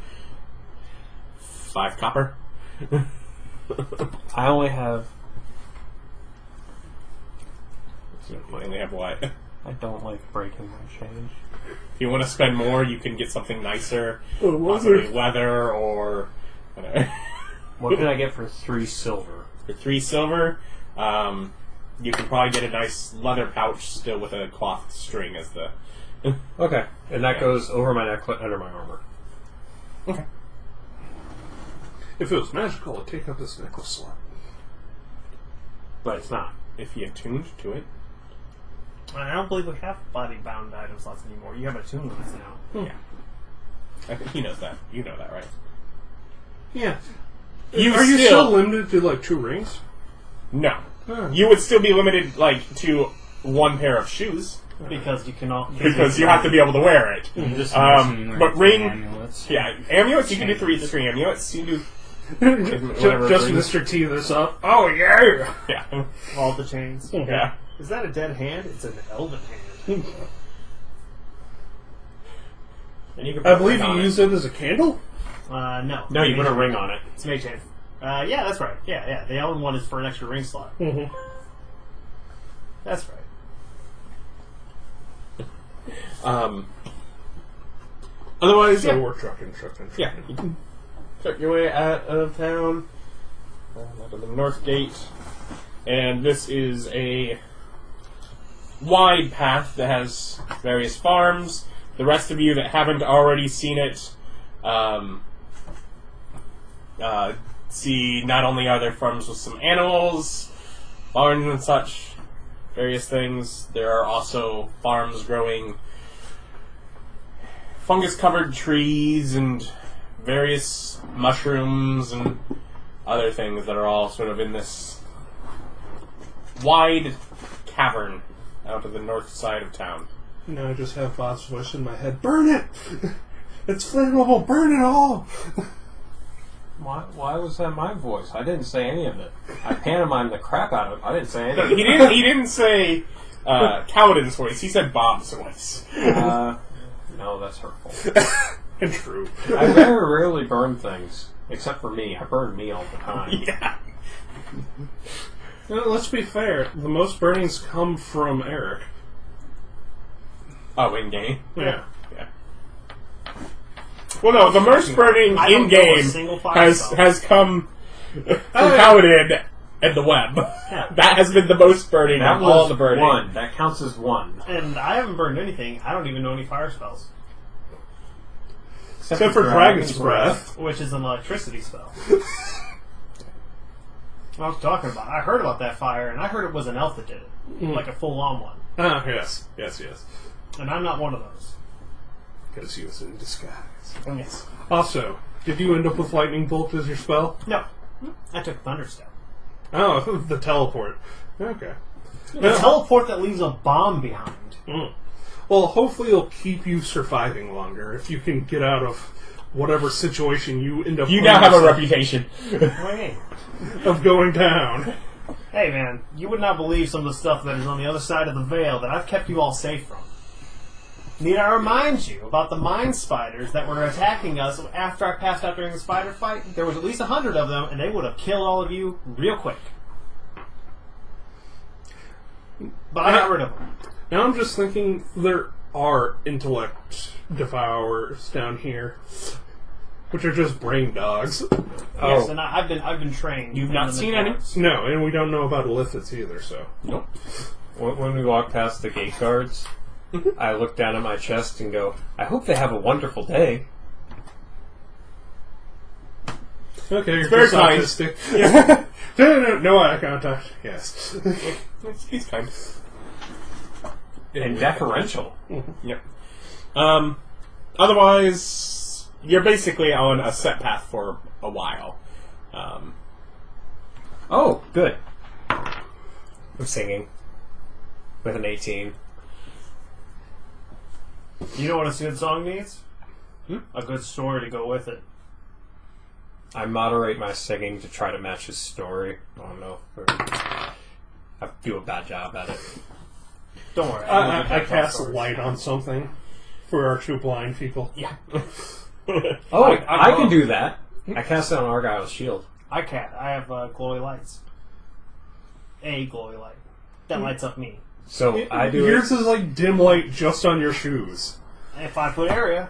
5 copper. I only have... You only have what? I don't like breaking my change. If you want to spend more, you can get something nicer. Leather. Possibly leather or... What can I get for 3 silver? For 3 silver, you can probably get a nice leather pouch still with a cloth string as the... Okay. And that goes over my neck, under my armor. Okay. If it was magical, I'd take up this necklace slot. But it's not. If you attuned to it. I don't believe we have body-bound item slots anymore. You have attunements now. Yeah. I think he knows that. You know that, right? Yeah. Are You you still limited to, like, 2 rings? No. Huh. You would still be limited, like, to 1 pair of shoes. Because you cannot... Because you have to be able to wear it. Just But ring... amulets. Yeah, amulets, you can do 3 amulets. You do... Just Mr. T this up. Oh, yeah! Yeah. All the chains. Yeah. Is that a dead hand? It's an elven hand. And you can I believe you use it as a candle? No. No, you put a ring on it. It's mage hand. Yeah, that's right. Yeah. The elven one is for an extra ring slot. Mm-hmm. That's right. Otherwise, So yeah. we're trucking. Yeah. You can start your way out of town. Out of the north gate. And this is a wide path that has various farms. The rest of you that haven't already seen it see not only are there farms with some animals, barns and such, various things, there are also farms growing fungus-covered trees and various mushrooms and other things that are all sort of in this wide cavern out of the north side of town. Now I just have Bob's voice in my head. Burn it! It's flammable! Burn it all! Why was that my voice? I didn't say any of it. I pantomimed the crap out of it. I didn't say No, anything. he didn't say Kalidan's voice. He said Bob's voice. No, that's hurtful. And true. I very rarely burn things. Except for me. I burn me all the time. Yeah. Now, let's be fair. The most burnings come from Erich. Oh, in game. Yeah. Yeah. Well, no, the most burning I don't in know a game single fire spell. has come from Kalidan and the web. That has been the most burning That of all was the burning. 1. That counts as 1. And I haven't burned anything. I don't even know any fire spells. Except for Dragon's Breath. Which is an electricity spell. I was talking about. I heard about that fire, and I heard it was an elf that did it. Like a full-on one. Ah, yes. Yes. And I'm not one of those. Because he was in disguise. Yes. Also, did you end up with Lightning Bolt as your spell? No. I took Thunderstep. Oh, the teleport. Okay. The teleport that leaves a bomb behind. Well, hopefully it'll keep you surviving longer if you can get out of whatever situation you end up You putting now have a yourself reputation. Wait. of going down. Hey, man, you would not believe some of the stuff that is on the other side of the veil that I've kept you all safe from. Need I remind you about the mine spiders that were attacking us after I passed out during the spider fight? There was at least 100 of them, and they would have killed all of you real quick. But I got rid of them. Now I'm just thinking there are intellect devourers down here. which are just brain dogs. Yes, and I've been trained. You've not seen any? No, and we don't know about illithids either, so. Nope. When we walk past the gate guards, I look down at my chest and go, I hope they have a wonderful day. Okay, you're very just kind. autistic. Yeah. No eye contact. Yes. He's kind. And deferential. Yep. Otherwise, you're basically on a set path for a while. Oh, good. I'm singing. With an 18. You know what a good song needs? A good story to go with it. I moderate my singing to try to match his story. I don't know. I do a bad job at it. Don't worry. I cast a light on something for our two blind people. Yeah. Oh, I can do that. I cast it on Argyle's shield. I can't. I have glowy lights. A glowy light. That lights up me. So I do Yours is like dim light just on your shoes. A 5-foot area.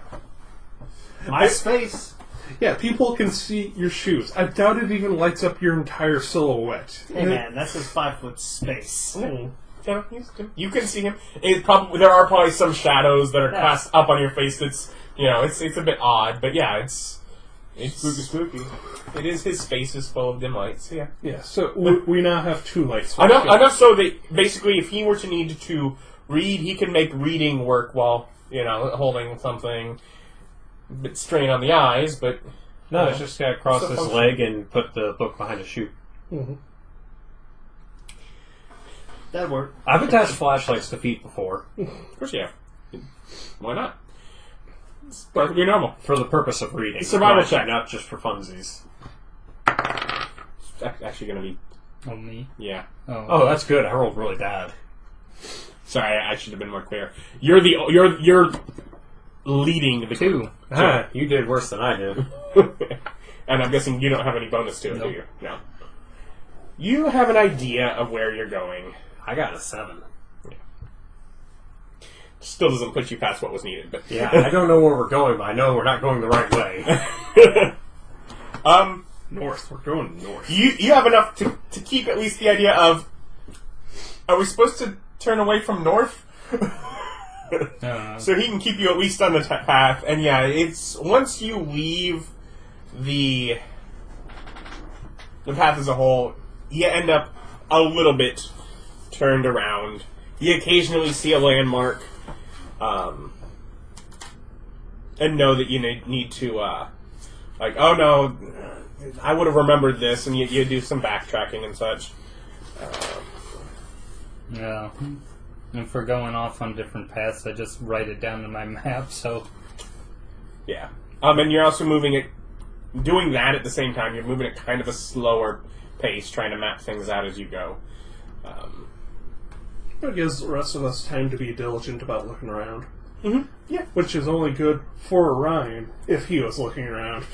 My space. Yeah, people can see your shoes. I doubt it even lights up your entire silhouette. Hey man, that's his 5-foot space. Yeah, you can see him. There are probably some shadows that are cast up on your face. That's it's a bit odd, but yeah, it's Spooky. It is his space is full of dim lights. Yeah. Yeah. So we now have two lights. Enough so that basically, if he were to need to read, he can make reading work while holding something. A bit strain on the eyes, but no, it's just gotta cross his leg and put the book behind his shoe. Mm-hmm. That'd work. I've attached flashlights to feet before. Of course, yeah. Why not? It's perfectly normal. For the purpose of reading. Survival check. Not just for funsies. It's actually going to be... Oh, me? Yeah. Oh, that's good. I rolled really bad. Sorry, I should have been more clear. You're leading the two. You did worse than I did. And I'm guessing you don't have any bonus to it, Nope. do you? No. You have an idea of where you're going. I got a 7. Still doesn't put you past what was needed, but Yeah, I don't know where we're going, but I know we're not going the right way. North. We're going north. You have enough to keep at least the idea of, are we supposed to turn away from north? So he can keep you at least on the path. And yeah, it's once you leave the path as a whole, you end up a little bit turned around. You occasionally see a landmark, and know that you need to, oh no, I would have remembered this, and you do some backtracking and such. Yeah. And for going off on different paths, I just write it down in my map, so... Yeah. And you're also doing that at the same time, you're moving at kind of a slower pace, trying to map things out as you go. It gives the rest of us time to be diligent about looking around. Mm-hmm. Yeah. Which is only good for Ryan if he was looking around.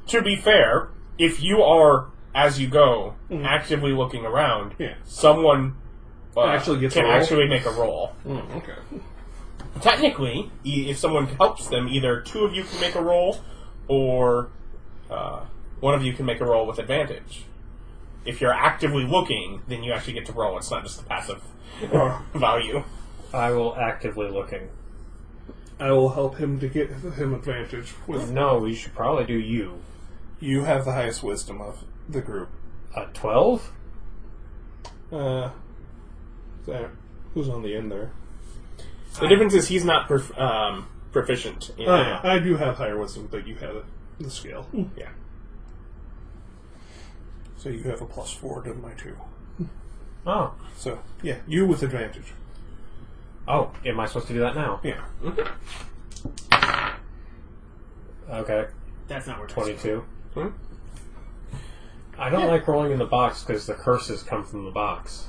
To be fair, if you are, as you go, actively looking around, someone can actually make a roll. Okay. Technically, if someone helps them, either two of you can make a roll, or one of you can make a roll with advantage. If you're actively looking, then you actually get to roll. It's not just the passive value. I will actively looking. I will help him to get him advantage. No, you should probably do you. You have the highest wisdom of the group. 12? There. Who's on the end there? The difference is he's not proficient in... I do have higher wisdom, but you have the skill. Yeah. So you have a +4 to my 2. Oh. So, yeah, you with advantage. Oh, am I supposed to do that now? Yeah. Okay. That's not where 22. I don't like rolling in the box because the curses come from the box.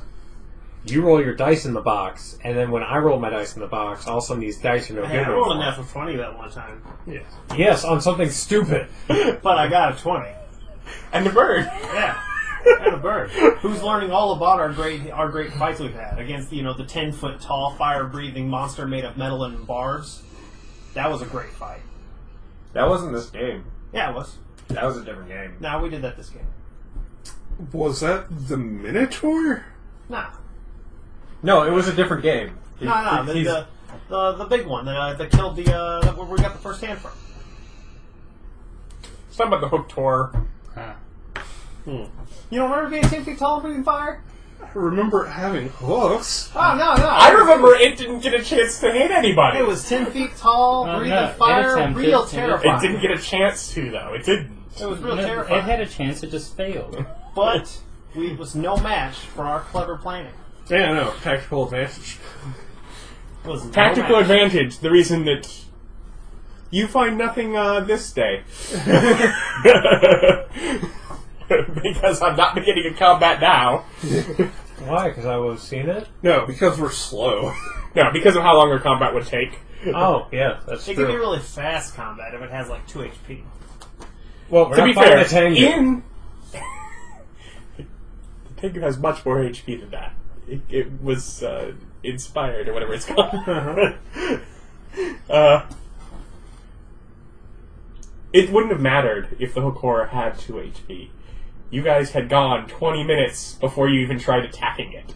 You roll your dice in the box, and then when I roll my dice in the box, all of a sudden these dice are no good I rolled a anymore. natural 20 that one time. Yes. Yes, on something stupid. But I got a 20. And the bird. Yeah. And a bird. Who's learning all about our great fights we've had against, the 10-foot tall, fire-breathing monster made of metal and bars. That was a great fight. That wasn't this game. Yeah, it was. That was a different game. Nah, we did that this game. Was that the Minotaur? Nah. No, it was a different game. No, the big one that killed the where we got the first hand from. Something about the hook tour. You don't remember being 10 feet tall and breathing fire? I remember it having hooks. Oh, no. I remember it didn't get a chance to hit anybody. It was 10 feet tall, breathing fire, real terrifying. It didn't get a chance to, though. It didn't. It was real terrifying. It had a chance, it just failed. But it was no match for our clever planning. Yeah, no. Tactical advantage. Tactical advantage. The reason that you find nothing this day. Because I'm not beginning of combat now. Why? Because I was seeing it? No, because we're slow. No, because of how long our combat would take. Oh, yeah, that's It true. can be really fast combat if it has like 2 HP. Well, To be fair, the Tengu has much more HP than that. It was inspired or whatever it's called. It wouldn't have mattered if the hook horror had 2 HP. You guys had gone 20 minutes before you even tried attacking it.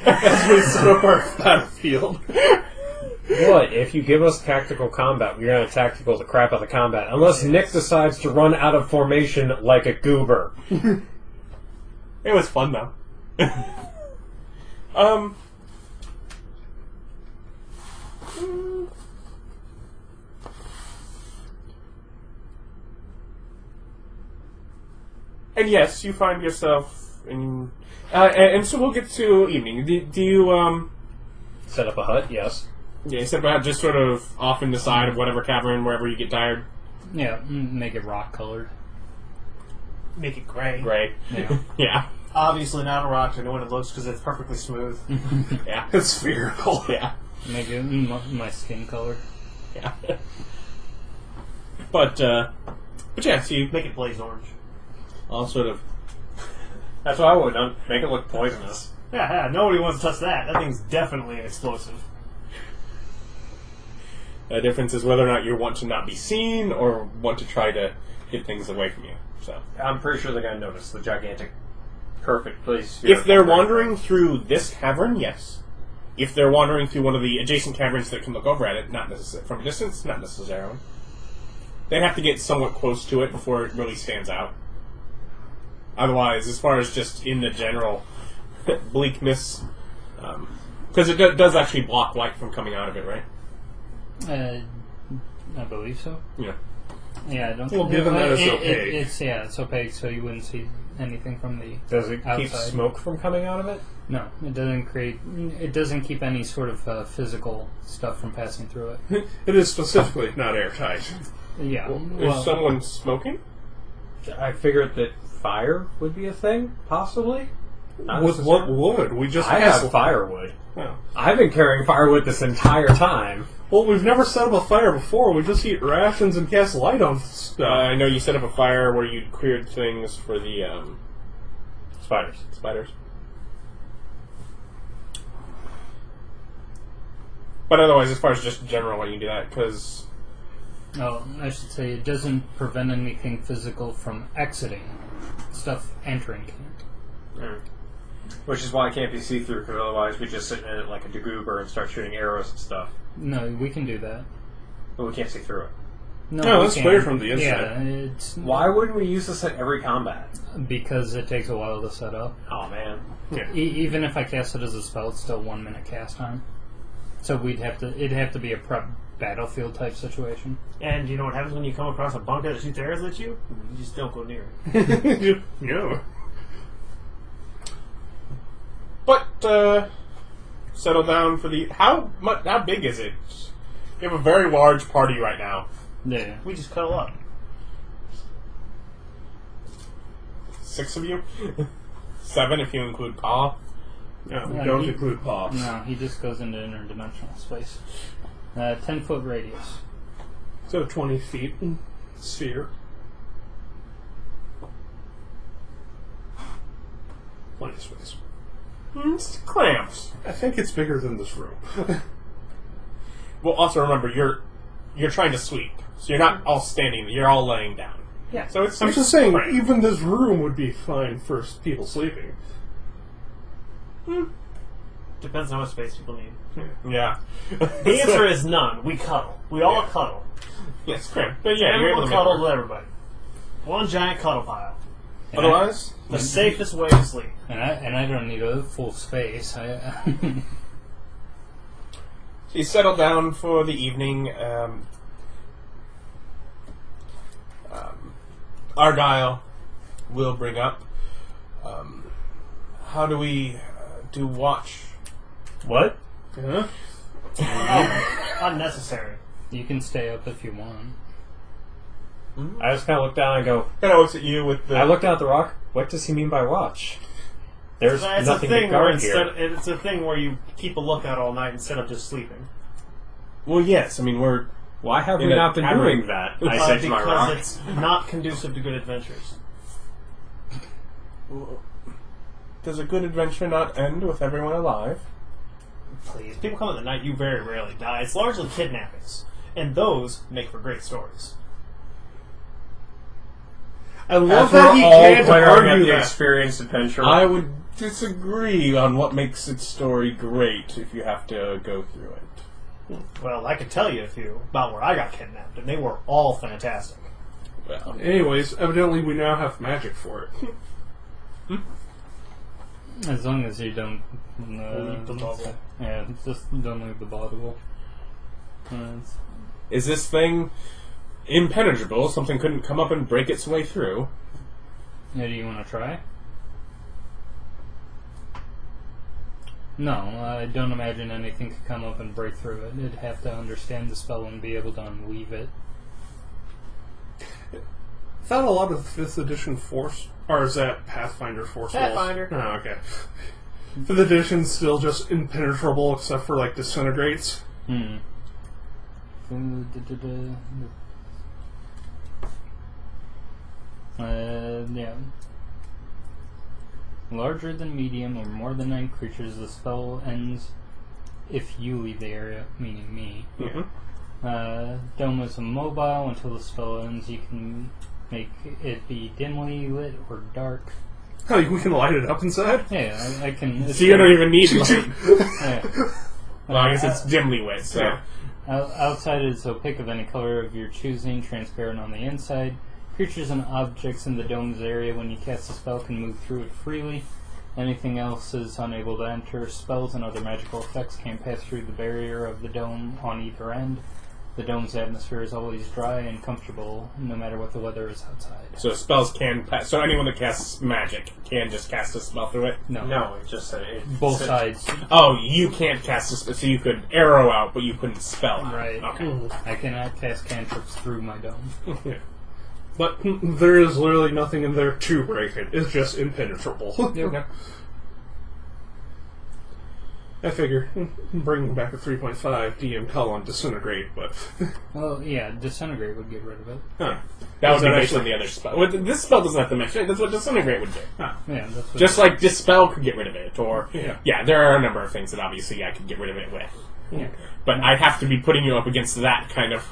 As we set up our battlefield. What? If you give us tactical combat, we're going to tactical the crap out of the combat. Unless Nick decides to run out of formation like a goober. It was fun, though. And yes, you find yourself in... and so we'll get to evening. Do you, Set up a hut, yes. Yeah, you set up just sort of off in the side of whatever cavern, wherever you get tired? Yeah, make it rock colored. Make it gray. Gray. Yeah. Yeah. Obviously not a rock to know what it looks because it's perfectly smooth. Yeah. It's spherical. Yeah. Make it my skin color. Yeah. But yeah, so you Make it blaze orange. all sort of... That's what I would have done. Make it look poisonous. Yeah, nobody wants to touch that. That thing's definitely an explosive. The difference is whether or not you want to not be seen or want to try to get things away from you. So I'm pretty sure they're going to notice the gigantic, perfect place. if they're wandering through this cavern, yes. If they're wandering through one of the adjacent caverns that can look over at it, not necessarily from a distance, not necessarily. They'd have to get somewhat close to it before it really stands out. Otherwise, as far as just in the general bleakness, because it does actually block light from coming out of it, right? I believe so. Yeah. Yeah, I don't. Well, given that it's opaque. It's opaque, so you wouldn't see anything from the. Does it keep outside. smoke from coming out of it? No, it doesn't create. It doesn't keep any sort of physical stuff from passing through it. It is specifically not airtight. Yeah. Is someone smoking? I figured that fire would be a thing, possibly. Not With what necessarily. wood? We just I cast have firewood. Oh. I've been carrying firewood this entire time. Well, we've never set up a fire before. We just eat rations and cast light on stuff. I know you set up a fire where you cleared things for the Spiders. spiders. But otherwise, as far as just general, why you do that? Because Oh, I should say it doesn't prevent anything physical from exiting. Stuff entering can't. Which is why it can't be see-through, because otherwise we just sit in it like a dagoober and start shooting arrows and stuff. No, we can do that. But we can't see through it. No, we that's can. clear from the inside. Yeah, it's Why wouldn't we use this at every combat? because it takes a while to set up. Oh, man. Yeah. Even if I cast it as a spell, it's still 1 minute cast time. So it'd have to be a prep battlefield type situation. And you know what happens when you come across a bunker that shoots arrows at you? You just don't go near it. Yeah. But settle down for the how big is it? You have a very large party right now. Yeah. We just cuddle up. 6 of you, 7 if you include Paw. No, we Yeah, don't he- include pops. No, he just goes into interdimensional space. 10-foot radius. So 20 feet sphere. Plenty of space. It's cramps. I think it's bigger than this room. Well, also remember you're trying to sweep, so you're not all standing. You're all laying down. Yeah. So it's. I'm just saying, right. even this room would be fine for people sleeping. Depends on how much space people need. Yeah. The answer is none. We cuddle. We all cuddle. Yes, fair. But yeah, you're able Everyone to cuddle make with everybody. One giant cuddle pile. Otherwise, The safest way to sleep. And I don't need a full space. you settle down for the evening. Argyle will bring up. How do we do watch? What? Huh? Unnecessary. You can stay up if you want. I just kind of look down and go. Kind of looks at you with the. I look down at the rock. What does he mean by watch? There's It's nothing a to thing where guard here. it's a thing where you keep a lookout all night instead of just sleeping. Well, yes. I mean, we're. Why have In we a not been cavern. doing that? I said to my Because rock. it's not conducive to good adventures. Does a good adventure not end with everyone alive? Please. People come in the night, you very rarely die. It's largely kidnappings. And those make for great stories. I love After that he all can't playing at argue the that. experienced adventure. I would disagree on what makes its story great if you have to go through it. Well, I could tell you a few about where I got kidnapped, and they were all fantastic. Well, Anyways, evidently we now have magic for it. As long as you don't Leave the bubble. Yeah, just don't leave the bottle. is this thing impenetrable? Something couldn't come up and break its way through? Do you want to try? No, I don't imagine anything could come up and break through it. It'd have to understand the spell and be able to unweave it. I thought a lot of 5th edition Force... Or is that Pathfinder Force Walls? Pathfinder. Oh, okay. 5th edition's still just impenetrable except for, like, disintegrates. Yeah. Larger than medium or more than 9 creatures, the spell ends if you leave the area, meaning me. Dome is immobile until the spell ends. You can make it be dimly lit or dark. Oh, we can light it up inside? Yeah, I can. So you don't even need light. Yeah. Well, I guess it's dimly lit, so... Yeah. Outside is opaque of any color of your choosing, transparent on the inside. Creatures and objects in the dome's area when you cast a spell can move through it freely. Anything else is unable to enter. Spells and other magical effects can't pass through the barrier of the dome on either end. The dome's atmosphere is always dry and comfortable, no matter what the weather is outside. So spells can pass... So anyone that casts magic can just cast a spell through it? No, it just said it. Both sides. Oh, you can't cast a spell, so you could arrow out, but you couldn't spell out. Right. Okay. I cannot cast cantrips through my dome. Yeah. But there is literally nothing in there to break it. It's just impenetrable. Okay. I figure bringing back a 3.5 DM call on disintegrate, but Well, yeah, disintegrate would get rid of it. huh. That would be that based on the other spell. Well, this spell doesn't have to mention it. That's what disintegrate would do. Yeah, that's what Just like dispel could get rid of it, or Yeah. there are a number of things that obviously I could get rid of it with. Yeah. But I'd have to be putting you up against that kind of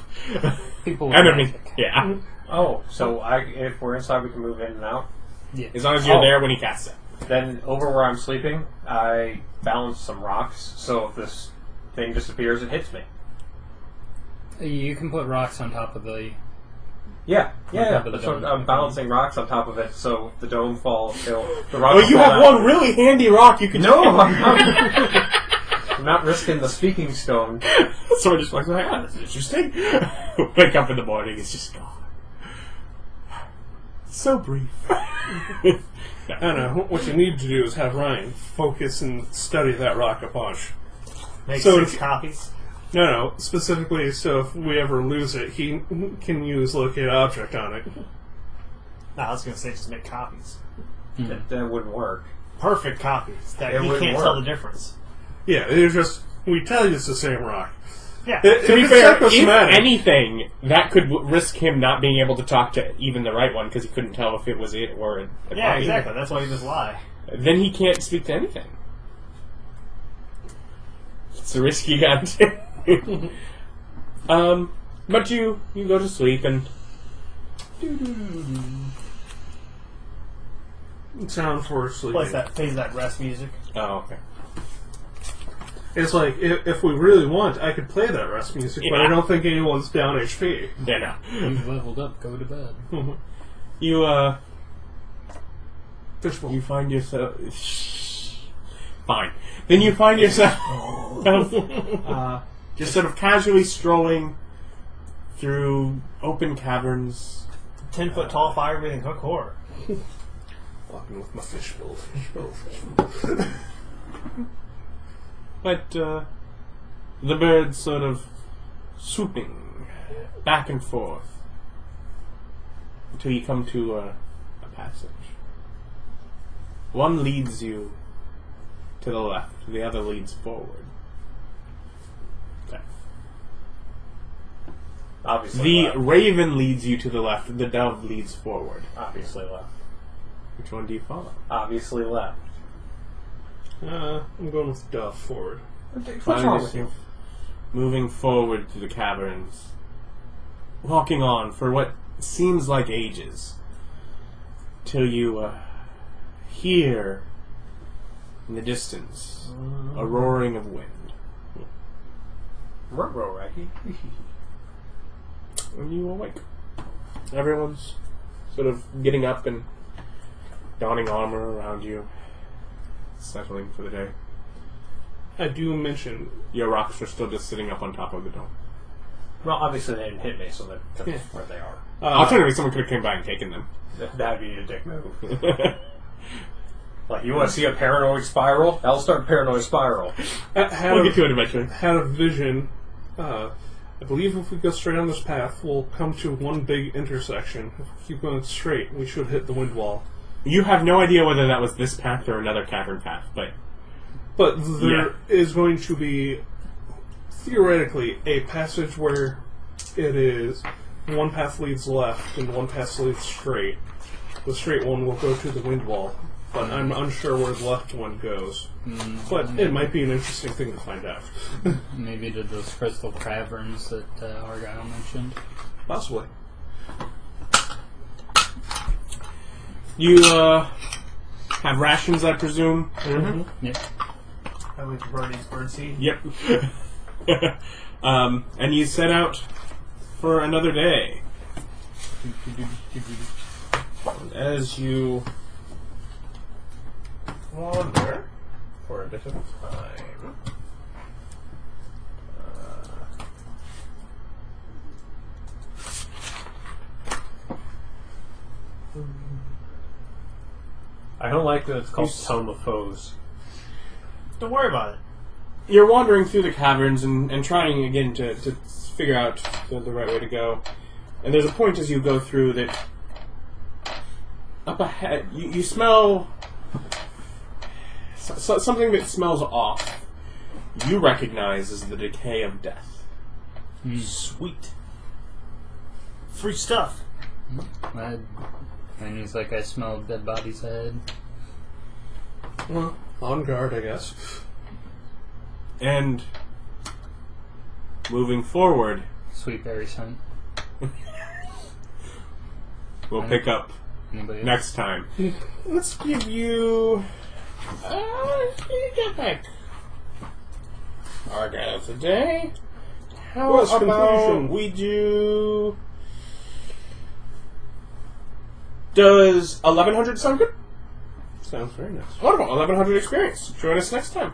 People with enemy. magic. Yeah, Oh, so if we're inside, we can move in and out. Yeah. as long as you're Oh. there when he casts it. Then over where I'm sleeping, I balance some rocks. So if this thing disappears, it hits me. You can put rocks on top of the... Yeah. top of the That's what, dome. I'm balancing rocks on top of it, so if the dome falls, the rock. Well, you have one really handy rock you can. No, I'm not risking the speaking stone. So I just like, that's interesting. Wake up in the morning, it's just gone. So brief. I don't know. What you need to do is have Ryan focus and study that rock a bunch. Make So 6 if- copies. No, specifically so if we ever lose it, he can use locate object on it. No, I was going to say just make copies. That wouldn't work. Perfect copies. That It he wouldn't can't tell work. the difference. Yeah, it's just, we tell you it's the same rock. Yeah. If To be it's fair, if psychosomatic, anything, that could risk him not being able to talk to even the right one because he couldn't tell if it was it or a Yeah, copy. exactly. That's why you just lie. Then he can't speak to anything. It's a risk you got to. But you go to sleep and Sound for sleeping. Plays that rest music. Oh, okay. It's like, if we really want, I could play that rest music, but I don't think anyone's down HP. Yeah, no. You've leveled up, go to bed. You, Fishbowl. you find yourself... Fine. Then you find yourself just sort of casually strolling through open caverns. 10-foot tall fire-breathing hook horror. Walking with my fishbowl. But the birds sort of swooping back and forth until you come to a passage. One leads you to the left, the other leads forward. Okay. Obviously The left. raven leads you to the left, the dove leads forward. Obviously left. Which one do you follow? Obviously left. I'm going with dove forward. What's wrong with you? Moving forward to the caverns. Walking on for what seems like ages. Till you hear in the distance a roaring of wind. Right. And you awake. Everyone's sort of getting up and donning armor around you. Settling for the day. I do mention... Your rocks are still just sitting up on top of the dome. Well, obviously they didn't hit me, so that's where they are. Alternatively, someone could have came by and taken them. That'd be a dick move. Like, you want to see a paranoid spiral? I'll start a paranoid spiral. We'll get to it eventually. Had a vision. I believe if we go straight on this path, we'll come to one big intersection. If we keep going straight, we should hit the wind wall. You have no idea whether that was this path or another cavern path, but there is going to be, theoretically, a passage where it is one path leads left and one path leads straight. The straight one will go to the wind wall, but I'm unsure where the left one goes. But it might be an interesting thing to find out. Maybe to those crystal caverns that Argyle mentioned. Possibly. you have rations, I presume. Mm-hmm. Yep. I went to Birdie's birdseed. Yep. And you set out for another day. As you wander for a bit of time, I don't like that it's called Tome of Foes. Don't worry about it. you're wandering through the caverns and trying again to figure out the right way to go. And there's a point as you go through that up ahead you smell something that smells off. You recognize as the decay of death. Sweet. Free stuff. And he's like, I smell dead bodies ahead. Well, on guard, I guess. And moving forward, Sweet berry scent. we'll pick up Anybody else? next time. Let's give you... get back. Argyle today. How What's about conclusion? we do... Does 1100 sound good? Sounds very nice. Wonderful. 1100 experience. Join us next time.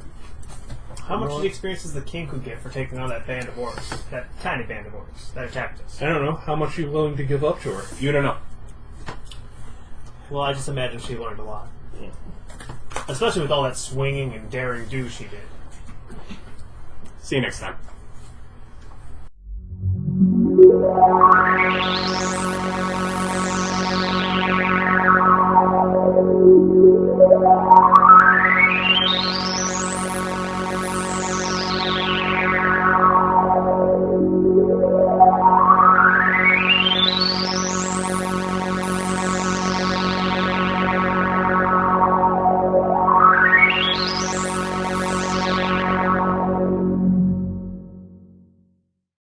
How much of the experience does the kenku get for taking on that band of orcs? That tiny band of orcs that attacked us? I don't know. How much are you willing to give up to her? You don't know. Well, I just imagine she learned a lot. Especially with all that swinging and daring do she did. See you next time.